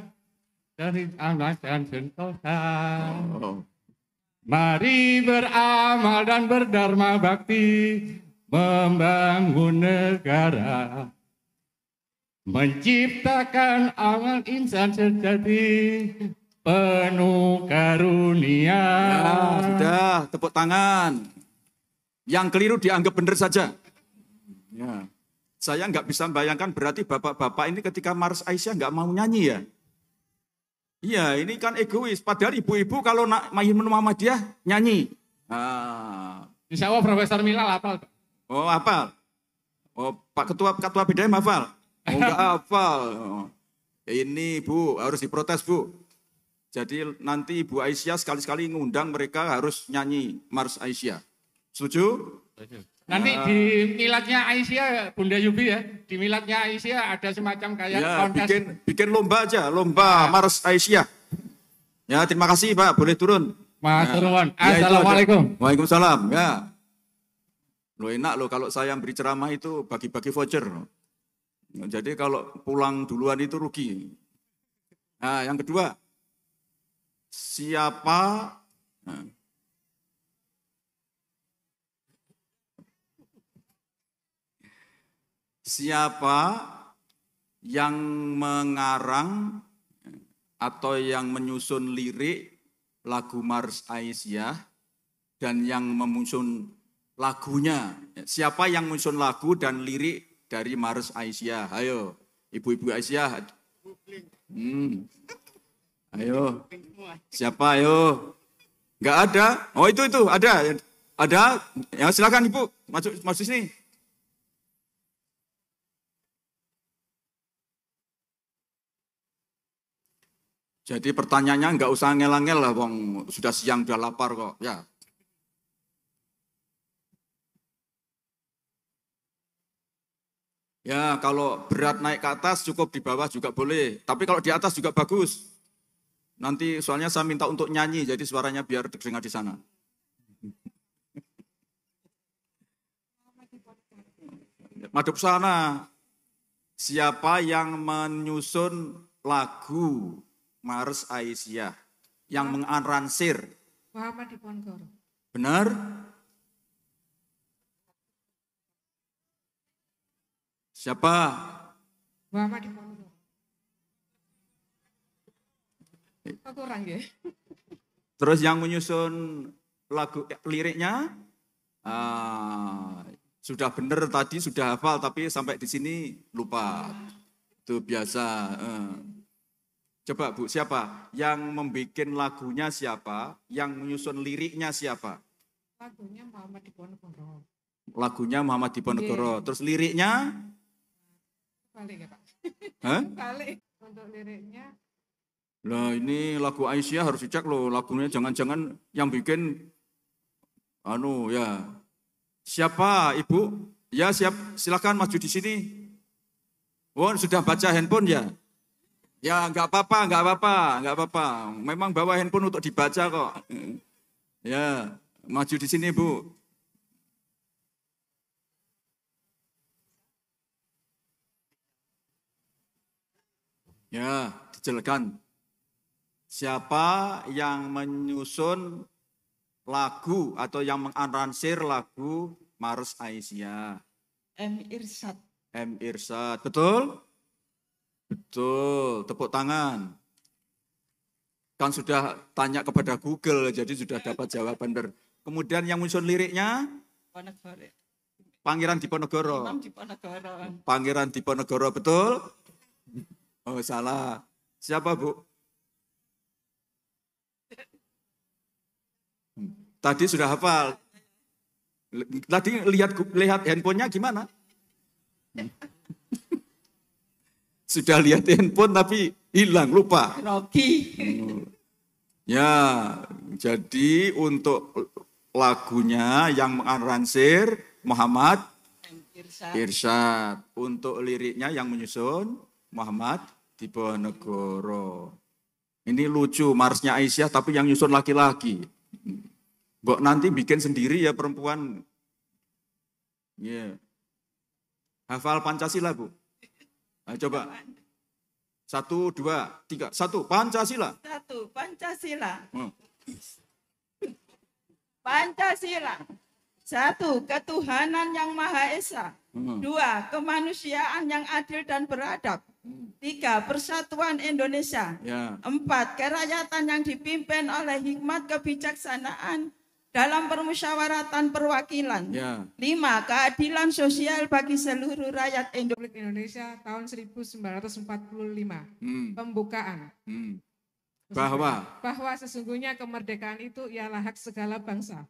Speaker 3: dari anak dan sentosa.
Speaker 1: Oh.
Speaker 3: Mari beramal dan berdharma bakti, membangun negara, menciptakan amal insan sejati, penuh karunia.
Speaker 1: Ya, sudah, tepuk tangan. Yang keliru dianggap benar saja. Ya. Saya nggak bisa membayangkan berarti bapak-bapak ini ketika Mars Aisyah nggak mau nyanyi ya. Iya, ini kan egois. Padahal ibu-ibu kalau main Muhammadiyah nyanyi. Ah.
Speaker 3: Insya Allah Profesor Milal hafal.
Speaker 1: Oh, hafal. Oh, Pak Ketua BDM hafal. Oh, enggak hafal. Oh. Ini Bu, harus diprotes Bu. Jadi nanti Ibu Aisyah sekali-sekali ngundang mereka harus nyanyi Mars Aisyah. Setuju?
Speaker 3: Nanti di miladnya Aisyah, Bunda Yubi ya, di miladnya Aisyah ada semacam kayak
Speaker 1: Ya,
Speaker 3: kontes.
Speaker 1: bikin lomba aja, lomba Mars Aisyah. Ya, terima kasih Pak, boleh turun.
Speaker 3: Mas Turun.
Speaker 1: Ya,
Speaker 3: Assalamualaikum.
Speaker 1: Waalaikumsalam. Ya. Lo enak lo kalau saya beri ceramah itu bagi-bagi voucher. Jadi kalau pulang duluan itu rugi. Nah, yang kedua, siapa yang mengarang atau yang menyusun lirik lagu Mars Aisyah dan yang menyusun lagunya? Siapa yang menyusun lagu dan lirik dari Mars Aisyah? Ayo, ibu-ibu Aisyah. Ayo, siapa ayo? Enggak ada? Oh itu ada. Ada? Ya silakan Ibu, masuk sini. Jadi pertanyaannya enggak usah ngel-ngel lah, Bang. Sudah siang, sudah lapar kok. Ya. Ya, kalau berat naik ke atas cukup di bawah juga boleh. Tapi kalau di atas juga bagus. Nanti soalnya saya minta untuk nyanyi, jadi suaranya biar terdengar di sana. Madep sana. Siapa yang menyusun lagu Mars Aisyah? Yang mengaranseir?
Speaker 2: Muhammad Diponegoro.
Speaker 1: Benar? Siapa?
Speaker 2: Muhammad Diponegoro. Kurang ya?
Speaker 1: Terus yang menyusun lagu liriknya sudah benar tadi, sudah hafal, tapi sampai di sini lupa. Itu biasa. Coba Bu, siapa? Yang membuat lagunya siapa? Yang menyusun liriknya siapa?
Speaker 2: Lagunya Muhammad Diponegoro.
Speaker 1: Lagunya Muhammad Diponegoro. Terus liriknya?
Speaker 2: Balik ya Pak?
Speaker 1: Hah?
Speaker 2: Balik. Untuk liriknya.
Speaker 1: Lah ini lagu Aisyah harus dicek loh. Lagunya jangan-jangan yang bikin ya. Siapa Ibu? Ya siap, silakan maju di sini. Oh sudah baca handphone ya? Ya enggak apa-apa. Memang bawa handphone untuk dibaca kok. Ya, maju di sini Bu. Ya, dijelaskan. Siapa yang menyusun lagu atau yang mengaranseir lagu Mars Aisyah?
Speaker 4: M. Irsyad.
Speaker 1: M. Irsyad, betul? Betul, tepuk tangan. Kan sudah tanya kepada Google, jadi sudah dapat jawaban benar. Kemudian yang menyusun liriknya?
Speaker 4: Diponegoro.
Speaker 1: Pangeran Diponegoro.
Speaker 4: Imam Diponegoro.
Speaker 1: Pangeran Diponegoro, betul? Oh salah. Siapa Bu? Tadi sudah hafal. Tadi lihat handphonenya gimana? Sudah lihat handphone tapi hilang, lupa.
Speaker 4: Rogi.
Speaker 1: Ya, jadi untuk lagunya yang mengaranseir Muhammad Irsyad. Untuk liriknya yang menyusun Muhammad Diponegoro. Ini lucu, Marsnya Aisyah tapi yang nyusun laki-laki. Mbok nanti bikin sendiri ya perempuan. Hafal Pancasila Bu. Nah, coba. 1, 2, 3. 1, Pancasila.
Speaker 4: 1. Pancasila.
Speaker 1: Hmm.
Speaker 4: Pancasila. 1. Ketuhanan yang Maha Esa. 2. Kemanusiaan yang adil dan beradab. 3. Persatuan Indonesia.
Speaker 1: Ya.
Speaker 4: 4. Kerakyatan yang dipimpin oleh hikmat kebijaksanaan dalam permusyawaratan perwakilan.
Speaker 1: Ya.
Speaker 4: 5. Keadilan sosial bagi seluruh rakyat
Speaker 5: Republik Indonesia tahun 1945. Pembukaan. Bahwa sesungguhnya kemerdekaan itu ialah hak segala bangsa.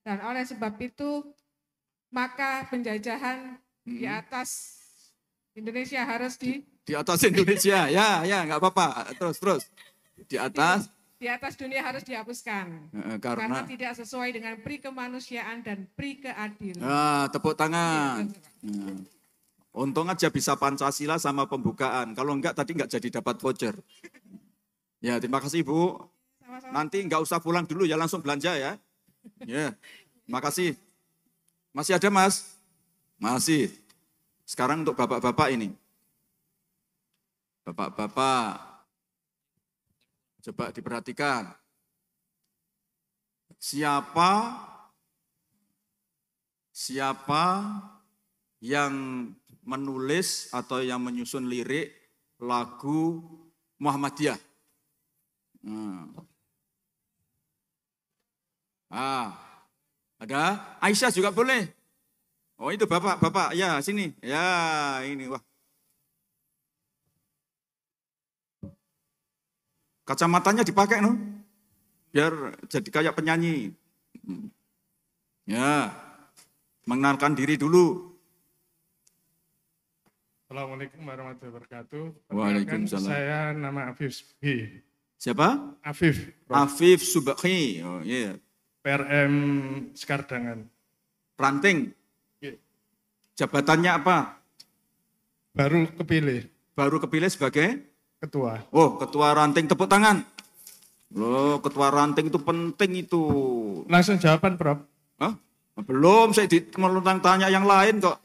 Speaker 5: Dan oleh sebab itu, maka penjajahan di atas Indonesia harus
Speaker 1: di atas Indonesia. Ya, nggak apa-apa. Terus. Di atas
Speaker 5: dunia harus dihapuskan. Karena tidak sesuai dengan pri kemanusiaan dan pri keadilan.
Speaker 1: Tepuk tangan. Untung aja bisa Pancasila sama pembukaan. Kalau enggak tadi enggak jadi dapat voucher. Ya, terima kasih Ibu.
Speaker 5: Sama-sama.
Speaker 1: Nanti enggak usah pulang dulu ya, langsung belanja ya. Ya, makasih. Masih ada Mas? Masih. Sekarang untuk bapak-bapak ini. Bapak-bapak, coba diperhatikan. Siapa yang menulis atau yang menyusun lirik lagu Muhammadiyah? Ada? Aisyah juga boleh. Oh itu bapak, ya sini. Ya ini, wah. Kacamatanya dipakai no, biar jadi kayak penyanyi. Ya, mengenalkan diri dulu.
Speaker 6: Assalamualaikum warahmatullahi wabarakatuh.
Speaker 1: Waalaikumsalam.
Speaker 6: Saya nama Afif Subhi.
Speaker 1: Siapa?
Speaker 6: Afif.
Speaker 1: Afif Subhi. Oh iya.
Speaker 6: PRM Sekardangan.
Speaker 1: Ranting.
Speaker 6: Iya.
Speaker 1: Jabatannya apa?
Speaker 6: Baru kepilih
Speaker 1: sebagai
Speaker 6: ketua.
Speaker 1: Oh, ketua ranting, tepuk tangan. Loh, ketua ranting itu penting itu.
Speaker 6: Langsung jawaban, Prof.
Speaker 1: Hah? Belum, saya tanya yang lain kok.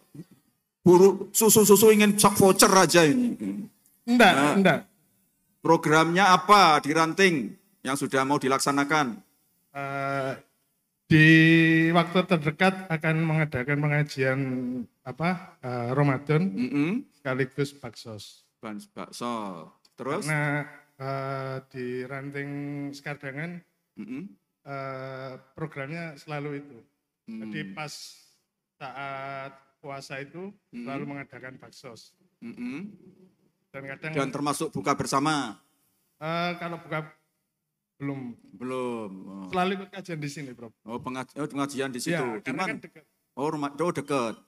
Speaker 1: Buru susu ingin voucher aja ini.
Speaker 6: Enggak.
Speaker 1: Programnya apa di ranting yang sudah mau dilaksanakan?
Speaker 6: Di waktu terdekat akan mengadakan pengajian Ramadan sekaligus baksos.
Speaker 1: Bakso. Terus?
Speaker 6: Karena di ranting Sekardangan programnya selalu itu. Jadi pas saat puasa itu selalu mengadakan baksos. Dan
Speaker 1: termasuk buka bersama?
Speaker 6: Kalau buka belum.
Speaker 1: Oh.
Speaker 6: Selalu ikut kajian di sini, Bro.
Speaker 1: Pengajian di situ.
Speaker 6: Ya, karena kan dekat.
Speaker 1: Dekat.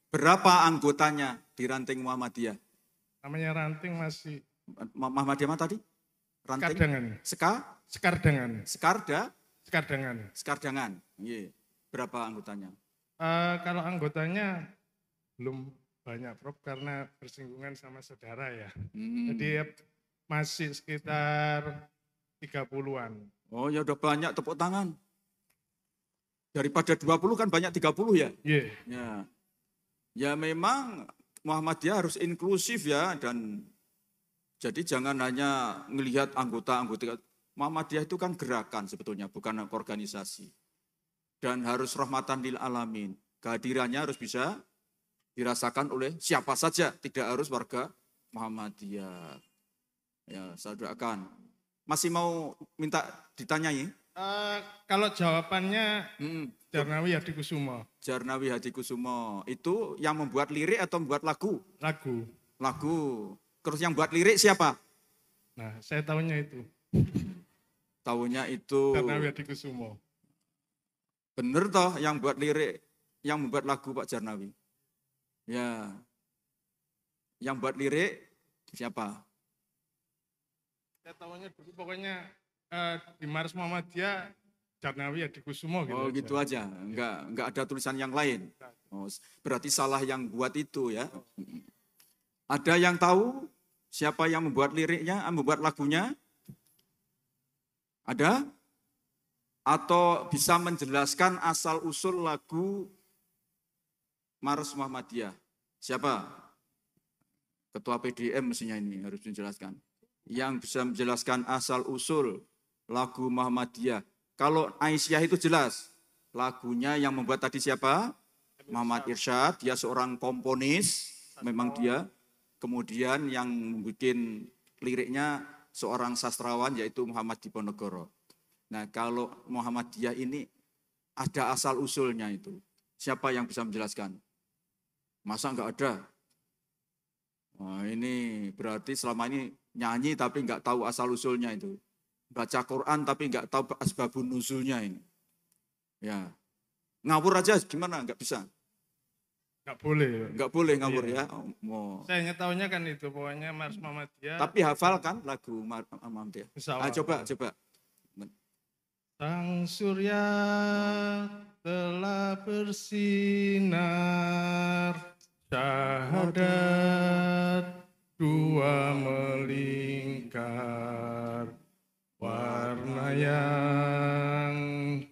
Speaker 1: Berapa anggotanya di ranting Muhammadiyah?
Speaker 6: Namanya ranting masih.
Speaker 1: Muhammadiyah mana tadi?
Speaker 6: Ranting.
Speaker 1: Sekardangan.
Speaker 6: Sekardangan.
Speaker 1: Iya. Berapa anggotanya?
Speaker 6: Kalau anggotanya belum banyak, Prof, karena bersinggungan sama saudara ya. Jadi masih sekitar 30-an.
Speaker 1: Oh ya udah banyak, tepuk tangan. Daripada 20 kan banyak 30 ya?
Speaker 6: Iya.
Speaker 1: Ya memang Muhammadiyah harus inklusif ya, dan jadi jangan hanya melihat anggota-anggota. Muhammadiyah itu kan gerakan sebetulnya, bukan organisasi. Dan harus rahmatan lil alamin. Kehadirannya harus bisa dirasakan oleh siapa saja, tidak harus warga Muhammadiyah. Ya, saya doakan. Masih mau minta ditanyai?
Speaker 6: Kalau jawabannya Jarnawi Hadikusumo. Itu yang membuat lirik atau membuat lagu? Lagu. Terus yang buat lirik siapa? Nah, saya tahunya itu. Jarnawi Hadikusumo.
Speaker 1: Bener toh yang buat lirik, yang membuat lagu Pak Jarnawi? Ya. Yang buat lirik siapa?
Speaker 6: Saya tahunya dulu pokoknya di Mars Muhammadiyah Jarnawi Hadikusumo gitu.
Speaker 1: Oh gitu aja. Enggak ada tulisan yang lain. Oh, berarti salah yang buat itu ya. Ada yang tahu siapa yang membuat liriknya, membuat lagunya? Ada? Atau bisa menjelaskan asal-usul lagu Mars Muhammadiyah? Siapa? Ketua PDM mestinya ini harus menjelaskan. Yang bisa menjelaskan asal-usul lagu Muhammadiyah. Kalau Aisyah itu jelas. Lagunya yang membuat tadi siapa? Muhammad Irsyad, dia seorang komponis, memang dia. Kemudian yang membuat liriknya seorang sastrawan yaitu Muhammad Diponegoro. Nah kalau Muhammadiyah ini ada asal-usulnya itu. Siapa yang bisa menjelaskan? Masa enggak ada? Nah, ini berarti selama ini nyanyi tapi enggak tahu asal-usulnya itu. Baca Quran tapi enggak tahu asbabun nuzulnya ini. Ya. Ngawur aja gimana? Enggak bisa.
Speaker 6: Enggak boleh.
Speaker 1: Enggak boleh ngawur
Speaker 6: Iya.
Speaker 1: ya. Oh.
Speaker 6: Saya ngetahunya kan itu, pokoknya Mars Muhammadiyah.
Speaker 1: Tapi hafal kan lagu Muhammadiyah? Coba.
Speaker 6: Sang surya telah bersinar, syahadat dua melingkar, warna yang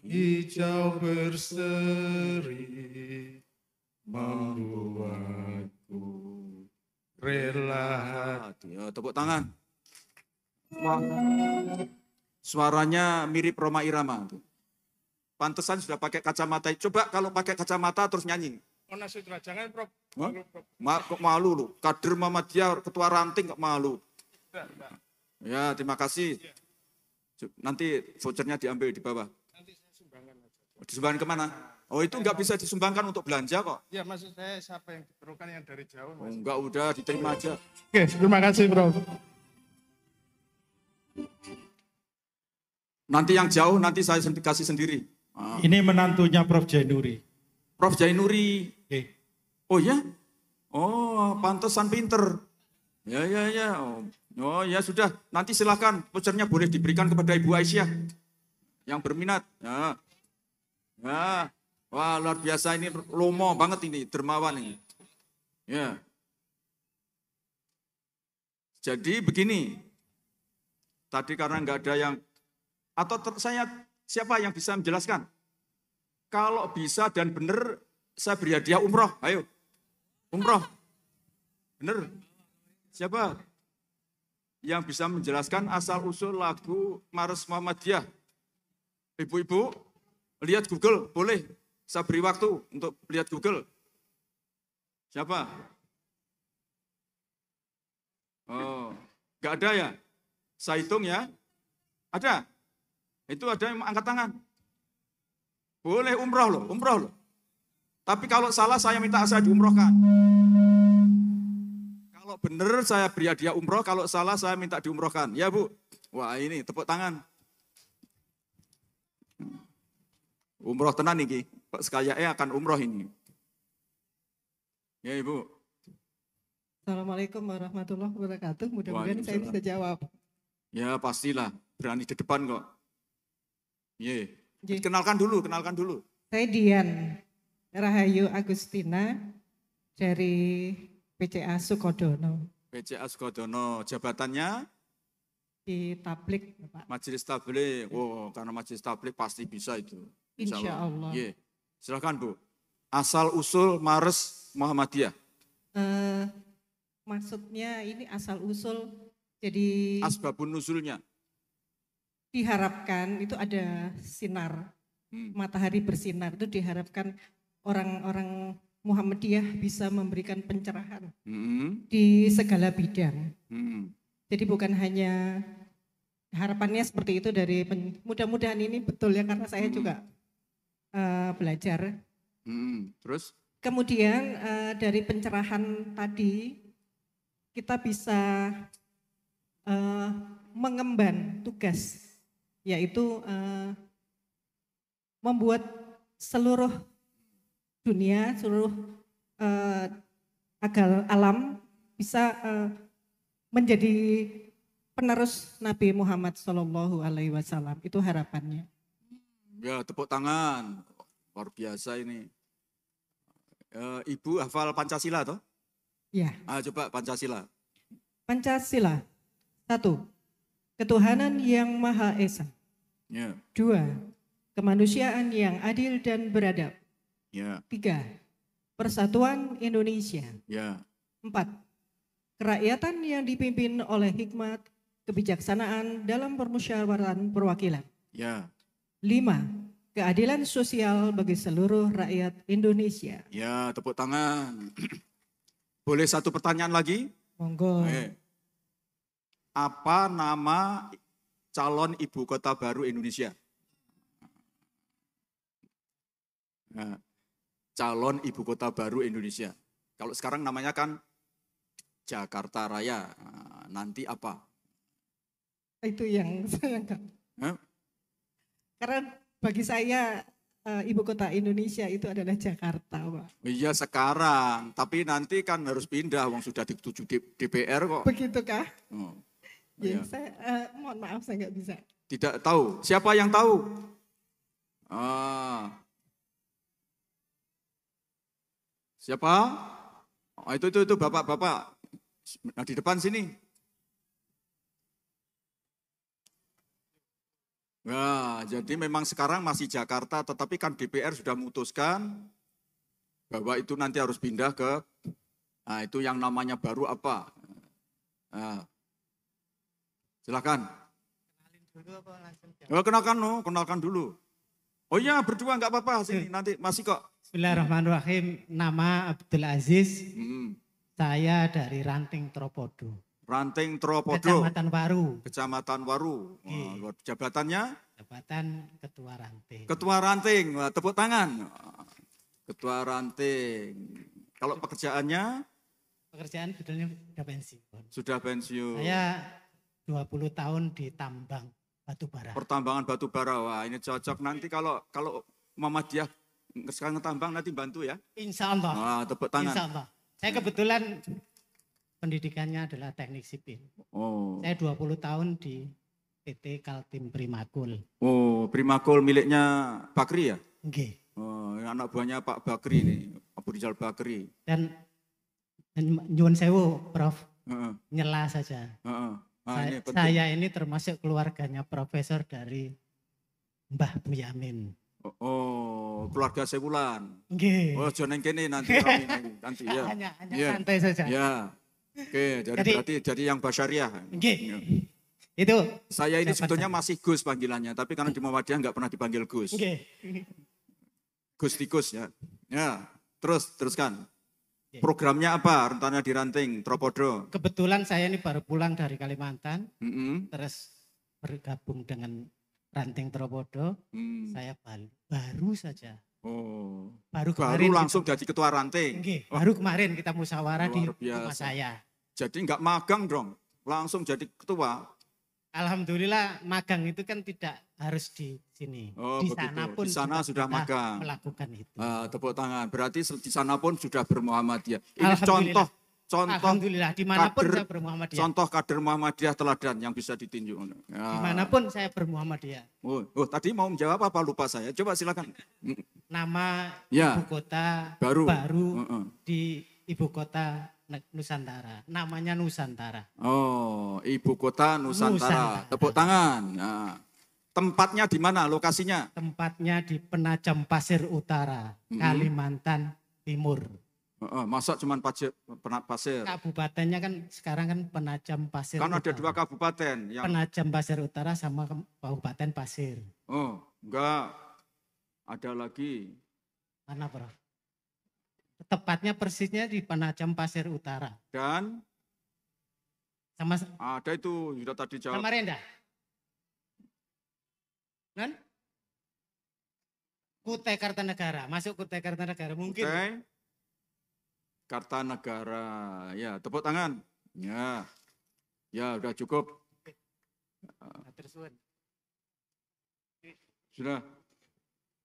Speaker 6: hijau berseri membuatku rela hati.
Speaker 1: Tepuk tangan. Suaranya mirip Rhoma Irama. Pantesan sudah pakai kacamata. Coba kalau pakai kacamata terus nyanyi.
Speaker 6: Mana sutra, jangan Prof.
Speaker 1: Kok malu lu? Kader Muhammadiyah, ketua ranting kok malu. Ya, terima kasih. Nanti vouchernya diambil di bawah.
Speaker 6: Nanti saya sumbangkan aja.
Speaker 1: Disumbangkan kemana? Oh itu nggak bisa disumbangkan untuk belanja kok.
Speaker 6: Ya maksud saya siapa yang diperlukan yang dari jauh.
Speaker 1: Oh, enggak, udah diterima aja.
Speaker 6: Oke, terima kasih Prof.
Speaker 1: Nanti yang jauh nanti saya kasih sendiri.
Speaker 7: Ini menantunya Prof. Jainuri.
Speaker 1: Prof. Jainuri.
Speaker 7: Oke.
Speaker 1: Oh ya? Oh, pantesan pinter. Ya. Oh ya sudah. Nanti silakan vouchernya boleh diberikan kepada Ibu Aisyah yang berminat. Ya. Wah, luar biasa ini, lomo banget ini, dermawan ini. Ya. Jadi begini. Tadi karena nggak ada yang siapa yang bisa menjelaskan? Kalau bisa dan benar, saya beri hadiah umroh. Ayo, umroh. Benar. Siapa yang bisa menjelaskan asal-usul lagu Mars Muhammadiyah? Ibu-ibu, lihat Google, boleh. Saya beri waktu untuk lihat Google. Siapa? Oh, nggak ada ya? Saya hitung ya. Ada? Itu ada yang angkat tangan. Boleh umroh loh. Tapi kalau salah saya minta saya diumrohkan. Kalau benar saya beri hadiah umroh, kalau salah saya minta diumrohkan. Ya Bu. Wah ini tepuk tangan. Umroh tenan nih, Pak Sekaya akan umroh ini. Ya Ibu.
Speaker 8: Assalamualaikum warahmatullahi wabarakatuh. Mudah-mudahan saya bisa jawab.
Speaker 1: Ya pastilah, berani di depan kok. Ye. Kenalkan dulu.
Speaker 8: Saya Dian Rahayu Agustina dari PCA Sukodono.
Speaker 1: PCA Sukodono, jabatannya?
Speaker 8: Di Tablik, Bapak.
Speaker 1: Majelis Tablik. Oh, karena Majelis Tablik pasti bisa itu.
Speaker 8: Insya Allah.
Speaker 1: Ye. Silakan Bu. Asal usul Mars Muhammadiyah.
Speaker 8: Maksudnya ini asal usul jadi
Speaker 1: asbabun nuzulnya.
Speaker 8: Diharapkan itu ada sinar, matahari bersinar, itu diharapkan orang-orang Muhammadiyah bisa memberikan pencerahan di segala bidang. Jadi bukan hanya harapannya seperti itu dari mudah-mudahan ini betul ya karena saya juga belajar.
Speaker 1: Terus?
Speaker 8: Kemudian dari pencerahan tadi kita bisa mengemban tugas yaitu membuat seluruh dunia, seluruh alam bisa menjadi penerus Nabi Muhammad SAW. Itu harapannya.
Speaker 1: Ya tepuk tangan, luar biasa ini. Ibu hafal Pancasila toh?
Speaker 8: Ya.
Speaker 1: Coba Pancasila.
Speaker 8: Pancasila. 1. Ketuhanan yang Maha Esa.
Speaker 1: Ya.
Speaker 8: 2. Kemanusiaan yang adil dan beradab.
Speaker 1: Ya.
Speaker 8: 3. Persatuan Indonesia.
Speaker 1: Ya.
Speaker 8: 4. kerakyatan yang dipimpin oleh hikmat, kebijaksanaan dalam permusyawaratan perwakilan.
Speaker 1: Ya.
Speaker 8: 5. Keadilan sosial bagi seluruh rakyat Indonesia.
Speaker 1: Ya, tepuk tangan. Boleh satu pertanyaan lagi?
Speaker 8: Monggo.
Speaker 1: Apa nama calon ibu kota baru Indonesia? Nah, calon ibu kota baru Indonesia. Kalau sekarang namanya kan Jakarta Raya. Nah, nanti apa?
Speaker 8: Itu yang saya enggak. Karena bagi saya ibu kota Indonesia itu adalah Jakarta, Pak.
Speaker 1: Iya sekarang, tapi nanti kan harus pindah, wong sudah disetujui DPR kok.
Speaker 8: Begitukah?
Speaker 1: Oh,
Speaker 8: Ya,
Speaker 1: iya.
Speaker 8: saya mohon maaf saya nggak bisa.
Speaker 1: Tidak tahu. Siapa yang tahu? Siapa? Oh, itu bapak-bapak. Nah, di depan sini. Nah, jadi memang sekarang masih Jakarta, tetapi kan DPR sudah memutuskan bahwa itu nanti harus pindah ke, nah itu yang namanya baru apa? Nah, silakan. Kenalkan dulu. Oh iya, berdua nggak apa-apa sini, nanti masih kok.
Speaker 9: Bismillahirrahmanirrahim. Nama Abdul Aziz. Saya dari Ranting Tropodo.
Speaker 1: Ranting Tropodo.
Speaker 9: Kecamatan Waru.
Speaker 1: Kecamatan Waru. Oh, jabatannya?
Speaker 9: Jabatan Ketua Ranting.
Speaker 1: Ketua Ranting. Wah, tepuk tangan. Ketua Ranting. Kalau pekerjaannya?
Speaker 9: Pekerjaan sebetulnya sudah pensiun.
Speaker 1: Sudah pensiun.
Speaker 9: Saya 20 tahun di tambang batubara.
Speaker 1: Pertambangan batubara. Wah, ini cocok nanti kalau Muhammadiyah sekarang ngetambang nanti bantu ya.
Speaker 9: Insya Allah.
Speaker 1: Wah, tepuk tangan.
Speaker 9: Insya Allah. Saya kebetulan pendidikannya adalah teknik sipil.
Speaker 1: Oh.
Speaker 9: Saya 20 tahun di PT Kaltim Primakul.
Speaker 1: Oh, Primakul miliknya Bakri ya?
Speaker 9: Nggih.
Speaker 1: Oh, anak buahnya Pak Bakri ini, Abu Rizal Bakri.
Speaker 9: Dan nyuwun sewu, Prof. Nyela saja. Saya ini termasuk keluarganya profesor dari Mbah Buyamin.
Speaker 1: Oh, keluarga Sewulan.
Speaker 9: Nggih.
Speaker 1: Oh, joneng kene nanti nanti ya.
Speaker 9: Hanya santai saja.
Speaker 1: Ya. Oke, berarti jadi yang Basyariah.
Speaker 9: Nggih. Itu.
Speaker 1: Saya ini sebetulnya masih Gus panggilannya, tapi karena di Muhammadiyah enggak pernah dipanggil Gus.
Speaker 9: Nggih.
Speaker 1: Gus Tikus ya. Ya, teruskan. Programnya apa? Rencananya di Ranting Tropodo.
Speaker 9: Kebetulan saya ini baru pulang dari Kalimantan. Terus bergabung dengan Ranting Tropodo. Saya baru saja.
Speaker 1: Oh.
Speaker 9: Baru
Speaker 1: langsung jadi ketua Ranting.
Speaker 9: Baru kemarin kita musyawarah di rumah saya.
Speaker 1: Jadi enggak magang dong, langsung jadi ketua.
Speaker 9: Alhamdulillah magang itu kan tidak harus di sini.
Speaker 1: Oh,
Speaker 9: di
Speaker 1: begitu.
Speaker 9: sana pun
Speaker 1: di sana sudah magang.
Speaker 9: Melakukan itu.
Speaker 1: Tepuk tangan. Berarti di sana pun sudah bermuhammadiyah. Ini
Speaker 9: Alhamdulillah.
Speaker 1: contoh.
Speaker 9: Alhamdulillah dimanapun saya bermuhammadiyah.
Speaker 1: Contoh kader Muhammadiyah teladan yang bisa ditinjau. Ya.
Speaker 9: Dimanapun saya bermuhammadiyah.
Speaker 1: Oh, tadi mau menjawab apa lupa saya. Coba silakan.
Speaker 9: Nama
Speaker 1: ya.
Speaker 9: Ibu kota baru di ibu kota Nusantara. Namanya Nusantara.
Speaker 1: Oh, ibu kota Nusantara. Tepuk tangan. Nah. Tempatnya di mana? Lokasinya?
Speaker 9: Tempatnya di Penajam Pasir Utara, Kalimantan Timur.
Speaker 1: Masa cuma Pasir?
Speaker 9: Kabupatennya kan sekarang kan Penajam Pasir
Speaker 1: Kan
Speaker 9: Utara.
Speaker 1: ada 2 kabupaten. Yang...
Speaker 9: Penajam Pasir Utara sama Kabupaten Pasir.
Speaker 1: Oh, enggak. Ada lagi.
Speaker 9: Mana, Prof? Tepatnya persisnya di Penajam Pasir Utara.
Speaker 1: Dan?
Speaker 9: Sama
Speaker 1: ada itu, sudah tadi jawab.
Speaker 9: Samarinda. Kan? Kutai Kartanegara, masuk Kutai Kartanegara mungkin.
Speaker 1: Kutai Kartanegara, ya tepuk tangan. Ya, ya udah cukup. Sudah.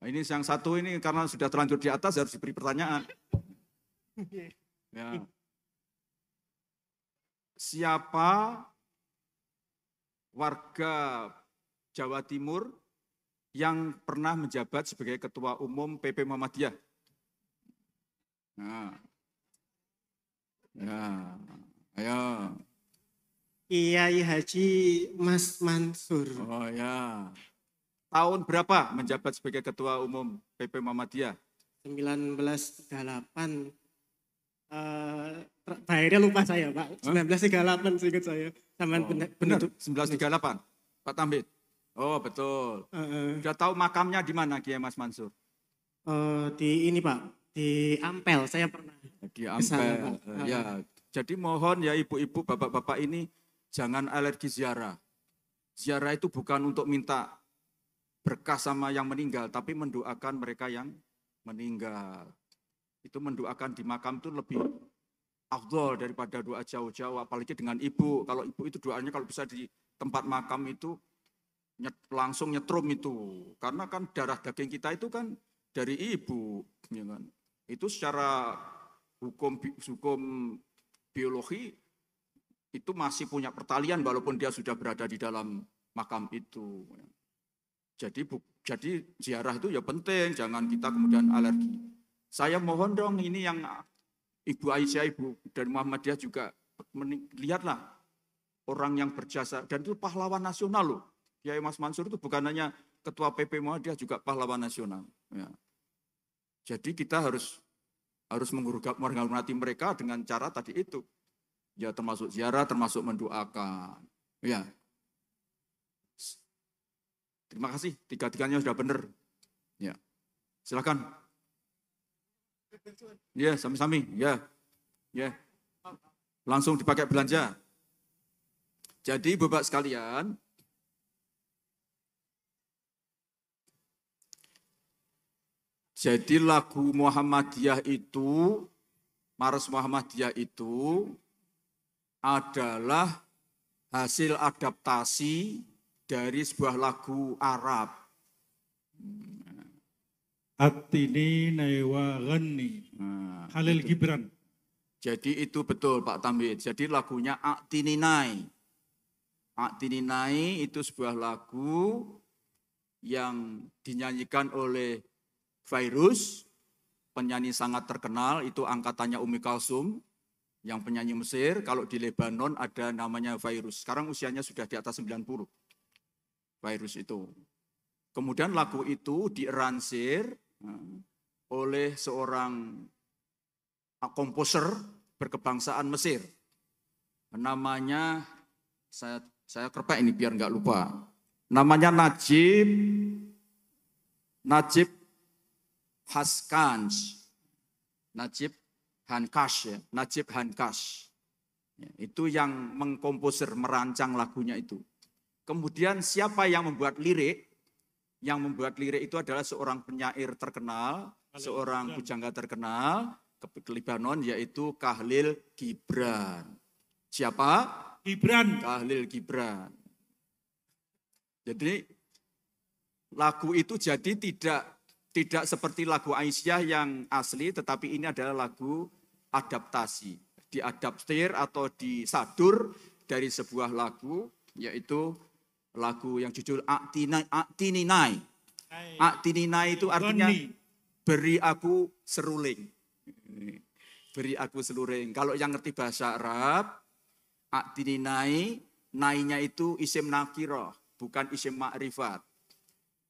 Speaker 1: Nah, ini yang satu ini karena sudah terlanjur di atas harus diberi pertanyaan. Ya. Siapa warga Jawa Timur yang pernah menjabat sebagai Ketua Umum PP Muhammadiyah? Nah. Ya, ayo.
Speaker 10: Kiai Haji Mas Mansur.
Speaker 1: Oh ya. Tahun berapa menjabat sebagai Ketua Umum PP Muhammadiyah?
Speaker 10: 1938. Akhirnya lupa saya, Pak. 1938 seingat saya.
Speaker 1: Benar, 1938. Pak Tambit. Oh, betul. Sudah tahu makamnya di mana Kiai Mas Mansur?
Speaker 10: Di ini, Pak. Di Ampel, saya pernah.
Speaker 1: Di Ampel. Ya, jadi mohon ya ibu-ibu, bapak-bapak ini jangan alergi ziarah. Ziarah itu bukan untuk minta berkah sama yang meninggal, tapi mendoakan mereka yang meninggal. Itu mendoakan di makam itu lebih afdol daripada doa jauh-jauh, apalagi dengan ibu. Kalau ibu itu doanya kalau bisa di tempat makam itu langsung nyetrum itu. Karena kan darah daging kita itu kan dari ibu. Ya kan? Itu secara hukum biologi itu masih punya pertalian walaupun dia sudah berada di dalam makam itu. Jadi ziarah itu ya penting, jangan kita kemudian alergi. Saya mohon dong ini yang Ibu Aisyah, Ibu dari Muhammadiyah juga lihatlah orang yang berjasa dan itu pahlawan nasional loh. Kiai Mas Mansur itu bukan hanya ketua PP Muhammadiyah juga pahlawan nasional. Ya. Jadi kita harus menghormati mereka dengan cara tadi itu. Ya termasuk ziarah, termasuk mendoakan. Ya. Terima kasih, tiga-tiganya sudah benar. Ya, silakan. Ya, sami-sami. Ya, langsung dipakai belanja. Jadi, Bapak sekalian, jadi lagu Muhammadiyah itu, Maros Muhammadiyah itu adalah hasil adaptasi dari sebuah lagu Arab.
Speaker 7: Atini Naiwa Ghani. Halil Gibran.
Speaker 1: Jadi itu betul Pak Tambit. Jadi lagunya A'tininai. A'tininai itu sebuah lagu yang dinyanyikan oleh Fairuz, penyanyi sangat terkenal, itu angkatannya Umi Kalsum, yang penyanyi Mesir. Kalau di Lebanon ada namanya Fairuz. Sekarang usianya sudah di atas 90. Virus itu. Kemudian lagu itu diaransir oleh seorang komposer berkebangsaan Mesir. Namanya, saya kerpek ini biar nggak lupa. Namanya Najib Haskans. Najib Hankash. Ya. Najib Hankash. Ya, itu yang mengkomposer, merancang lagunya itu. Kemudian siapa yang membuat lirik? Yang membuat lirik itu adalah seorang penyair terkenal, seorang pujangga terkenal ke Lebanon, yaitu Khalil Gibran. Siapa?
Speaker 7: Gibran.
Speaker 1: Khalil Gibran. Jadi lagu itu jadi tidak seperti lagu Aisyah yang asli, tetapi ini adalah lagu adaptasi. Diadaptir atau disadur dari sebuah lagu, yaitu lagu yang judul A'tininai. A'tininai itu artinya beri aku seruling. Beri aku seruling. Kalau yang ngerti bahasa Arab, A'tininai, nainya itu isim nakirah, bukan isim ma'rifat.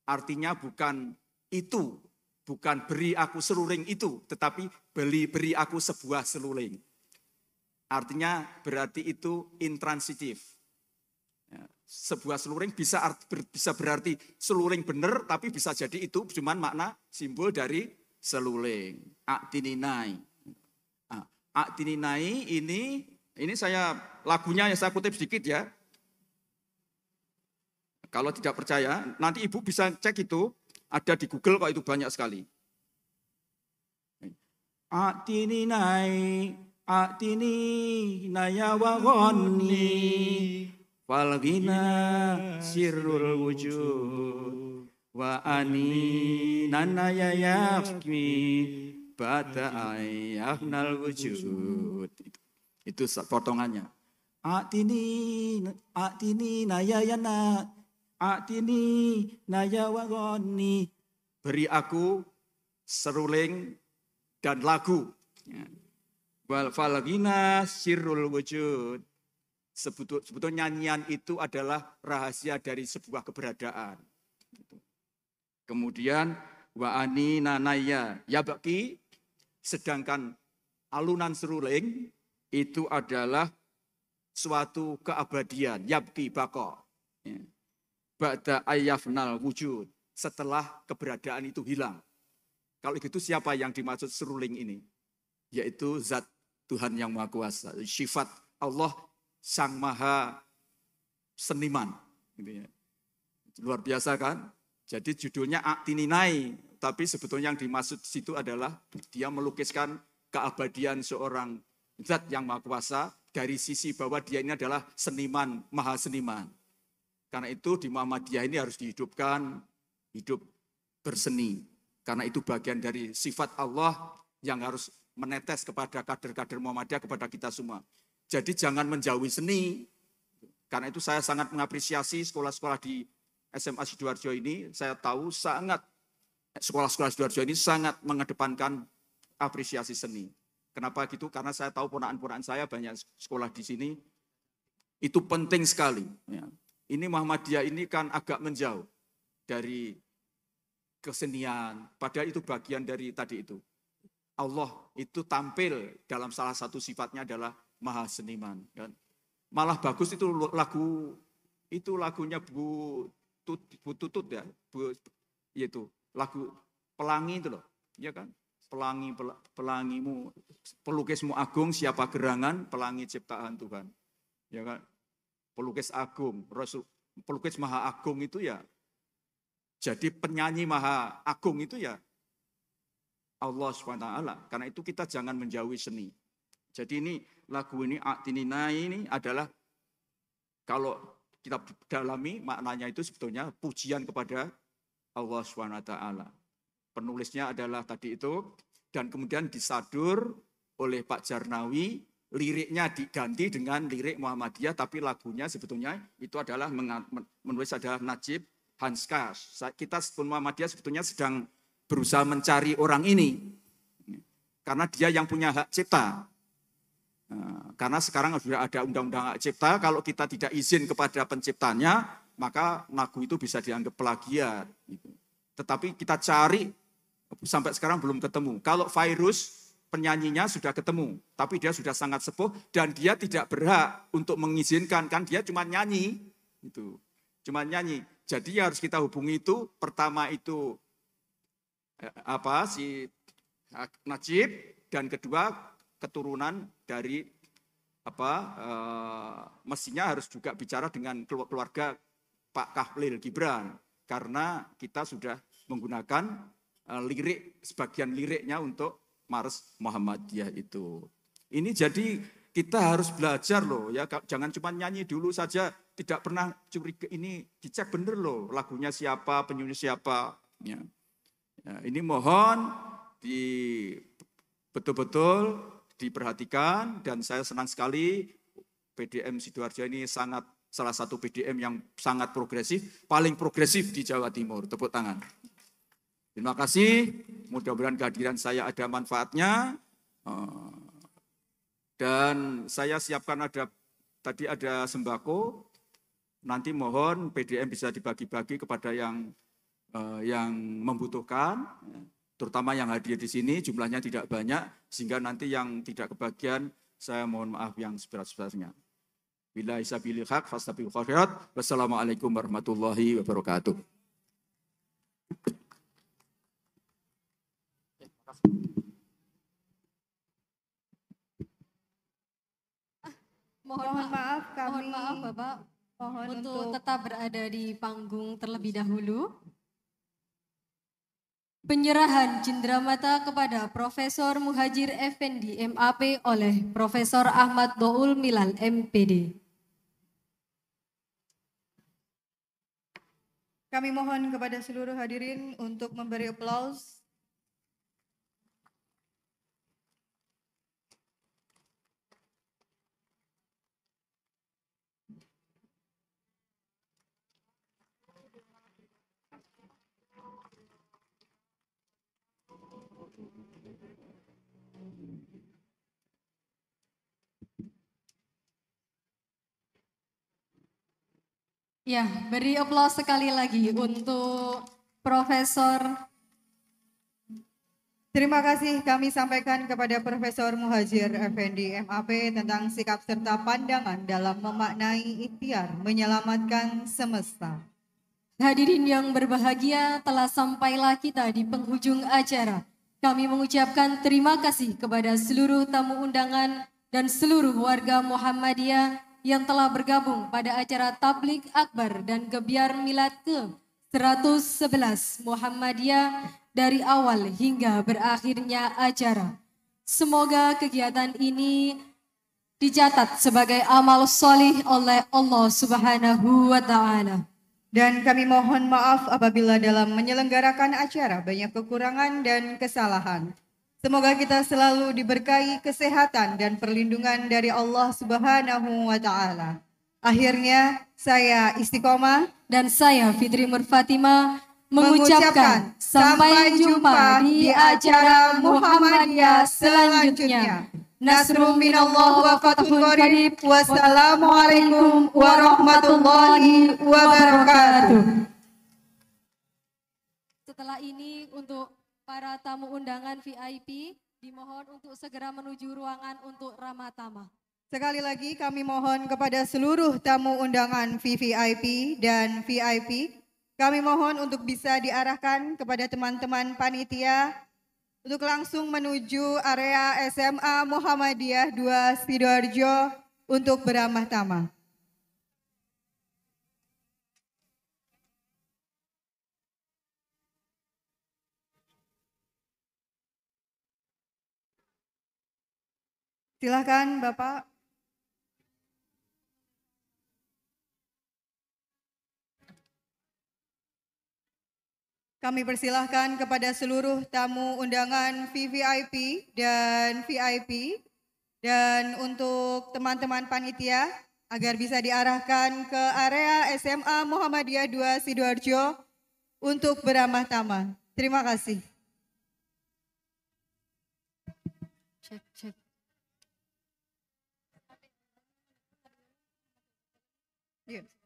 Speaker 1: Artinya bukan itu, bukan beri aku seruling itu, tetapi beri aku sebuah seruling. Artinya berarti itu intransitif. Sebuah seluring bisa berarti seluring benar, tapi bisa jadi itu cuman makna simbol dari seluling. A'tininai. A'tininai ini saya lagunya yang saya kutip sedikit ya. Kalau tidak percaya, nanti ibu bisa cek itu, ada di Google kok, itu banyak sekali. A'tininai, a'tininai wa ghani. Falgina sirrul wujud wa ani nanaya yakmi bata ayaknal wujud. Itu potongannya. Atini nayayana, atini nayawagoni. Beri aku seruling dan lagu. Wal falgina sirrul wujud. Sebetulnya nyanyian itu adalah rahasia dari sebuah keberadaan. Kemudian wa ani nanaya yabaki, sedangkan Alunan seruling itu adalah suatu keabadian, yabki bako. Ba'da ayyafnal wujud, setelah keberadaan itu hilang. Kalau gitu siapa yang dimaksud seruling ini? Yaitu zat Tuhan yang Maha Kuasa. Sifat Allah Sang Maha Seniman. Gitu ya. Luar biasa kan? Jadi judulnya Atininai, tapi sebetulnya yang dimaksud situ adalah dia melukiskan keabadian seorang zat yang Maha Kuasa dari sisi bahwa dia ini adalah seniman, maha seniman. Karena itu di Muhammadiyah ini harus dihidupkan, hidup berseni. Karena itu bagian dari sifat Allah yang harus menetes kepada kader-kader Muhammadiyah, kepada kita semua. Jadi jangan menjauhi seni. Karena itu saya sangat mengapresiasi sekolah-sekolah di SMA Sidoarjo ini. Saya tahu sangat sekolah-sekolah Sidoarjo ini sangat mengedepankan apresiasi seni. Kenapa gitu? Karena saya tahu ponakan-ponakan saya banyak sekolah di sini. Itu penting sekali. Ya. Ini Muhammadiyah ini kan agak menjauh dari kesenian. Padahal itu bagian dari tadi itu. Allah itu tampil dalam salah satu sifatnya adalah maha seniman. Kan? Malah bagus itu lagunya Bu Tutut ya. Itu lagu Pelangi itu loh. Ya kan? Pelangimu, pelukismu agung, siapa gerangan, pelangi ciptaan Tuhan. Ya kan? Pelukis agung, pelukis maha agung itu ya. Jadi penyanyi maha agung itu ya Allah SWT. Karena itu kita jangan menjauhi seni. Jadi ini lagu ini Atininai ini adalah kalau kita dalami maknanya itu sebetulnya pujian kepada Allah SWT. Penulisnya adalah tadi itu dan kemudian disadur oleh Pak Jarnawi, liriknya diganti dengan lirik Muhammadiyah tapi lagunya sebetulnya itu adalah menulis adalah Najib Hanskas. Kita Muhammadiyah sebetulnya sedang berusaha mencari orang ini. Karena dia yang punya hak cipta. Karena sekarang sudah ada undang-undang hak cipta, kalau kita tidak izin kepada penciptanya, maka lagu itu bisa dianggap plagiat. Tetapi kita cari, sampai sekarang belum ketemu. Kalau Virus, penyanyinya sudah ketemu, tapi dia sudah sangat sepuh, dan dia tidak berhak untuk mengizinkan, kan dia cuma nyanyi. Cuma nyanyi. Jadi harus kita hubungi itu, pertama itu si Najib, dan kedua keturunan dari mestinya harus juga bicara dengan keluarga Pak Khalil Gibran, karena kita sudah menggunakan lirik, sebagian liriknya untuk Mars Muhammadiyah itu. Ini jadi kita harus belajar loh ya, jangan cuma nyanyi dulu saja, tidak pernah curiga, ini dicek bener loh lagunya siapa, penyanyi siapa. Ya. Ya, ini mohon betul-betul diperhatikan dan saya senang sekali PDM Sidoarjo ini salah satu PDM yang sangat progresif, paling progresif di Jawa Timur. Tepuk tangan. Terima kasih, mudah-mudahan kehadiran saya ada manfaatnya. Dan saya siapkan tadi ada sembako, nanti mohon PDM bisa dibagi-bagi kepada yang membutuhkan, terutama yang hadir di sini jumlahnya tidak banyak, sehingga nanti yang tidak kebagian saya mohon maaf yang seberat-beratnya. Billahi sabilil haq fastabiqul khairat. Wassalamualaikum warahmatullahi wabarakatuh.
Speaker 11: Mohon maaf Bapak, untuk tetap berada di panggung terlebih dahulu. Penyerahan cenderamata kepada Profesor Muhajir Effendi MAP oleh Profesor Ahmad Doul Milal MPD.
Speaker 12: Kami mohon kepada seluruh hadirin untuk memberi aplaus.
Speaker 11: Ya, beri aplaus sekali lagi untuk Profesor
Speaker 12: Terima kasih kami sampaikan kepada Profesor Muhajir Effendi MAP tentang sikap serta pandangan dalam memaknai ikhtiar menyelamatkan semesta.
Speaker 11: Hadirin yang berbahagia, telah sampailah kita di penghujung acara. Kami mengucapkan terima kasih kepada seluruh tamu undangan dan seluruh warga Muhammadiyah yang telah bergabung pada acara Tabligh Akbar dan Gebiar Milad ke-111 Muhammadiyah dari awal hingga berakhirnya acara. Semoga kegiatan ini dicatat sebagai amal solih oleh Allah Subhanahu wa Ta'ala.
Speaker 12: Dan kami mohon maaf apabila dalam menyelenggarakan acara banyak kekurangan dan kesalahan. Semoga kita selalu diberkahi kesehatan dan perlindungan dari Allah Subhanahu wa Ta'ala. Akhirnya saya Istiqomah
Speaker 11: dan saya Fitri Murfatima mengucapkan sampai jumpa di acara Muhammadiyah selanjutnya. Nasrun minallah wa fathun qarib. Wassalamualaikum warahmatullahi wabarakatuh. Setelah ini untuk para tamu undangan VIP dimohon untuk segera menuju ruangan untuk Ramatama.
Speaker 12: Sekali lagi kami mohon kepada seluruh tamu undangan VVIP dan VIP, kami mohon untuk bisa diarahkan kepada teman-teman panitia untuk langsung menuju area SMA Muhammadiyah 2 Sidoarjo untuk beramah tamah. Silakan Bapak. Kami persilahkan kepada seluruh tamu undangan VVIP dan VIP dan untuk teman-teman panitia agar bisa diarahkan ke area SMA Muhammadiyah 2 Sidoarjo untuk beramah tamah. Terima kasih.
Speaker 11: Cek.
Speaker 12: Yes.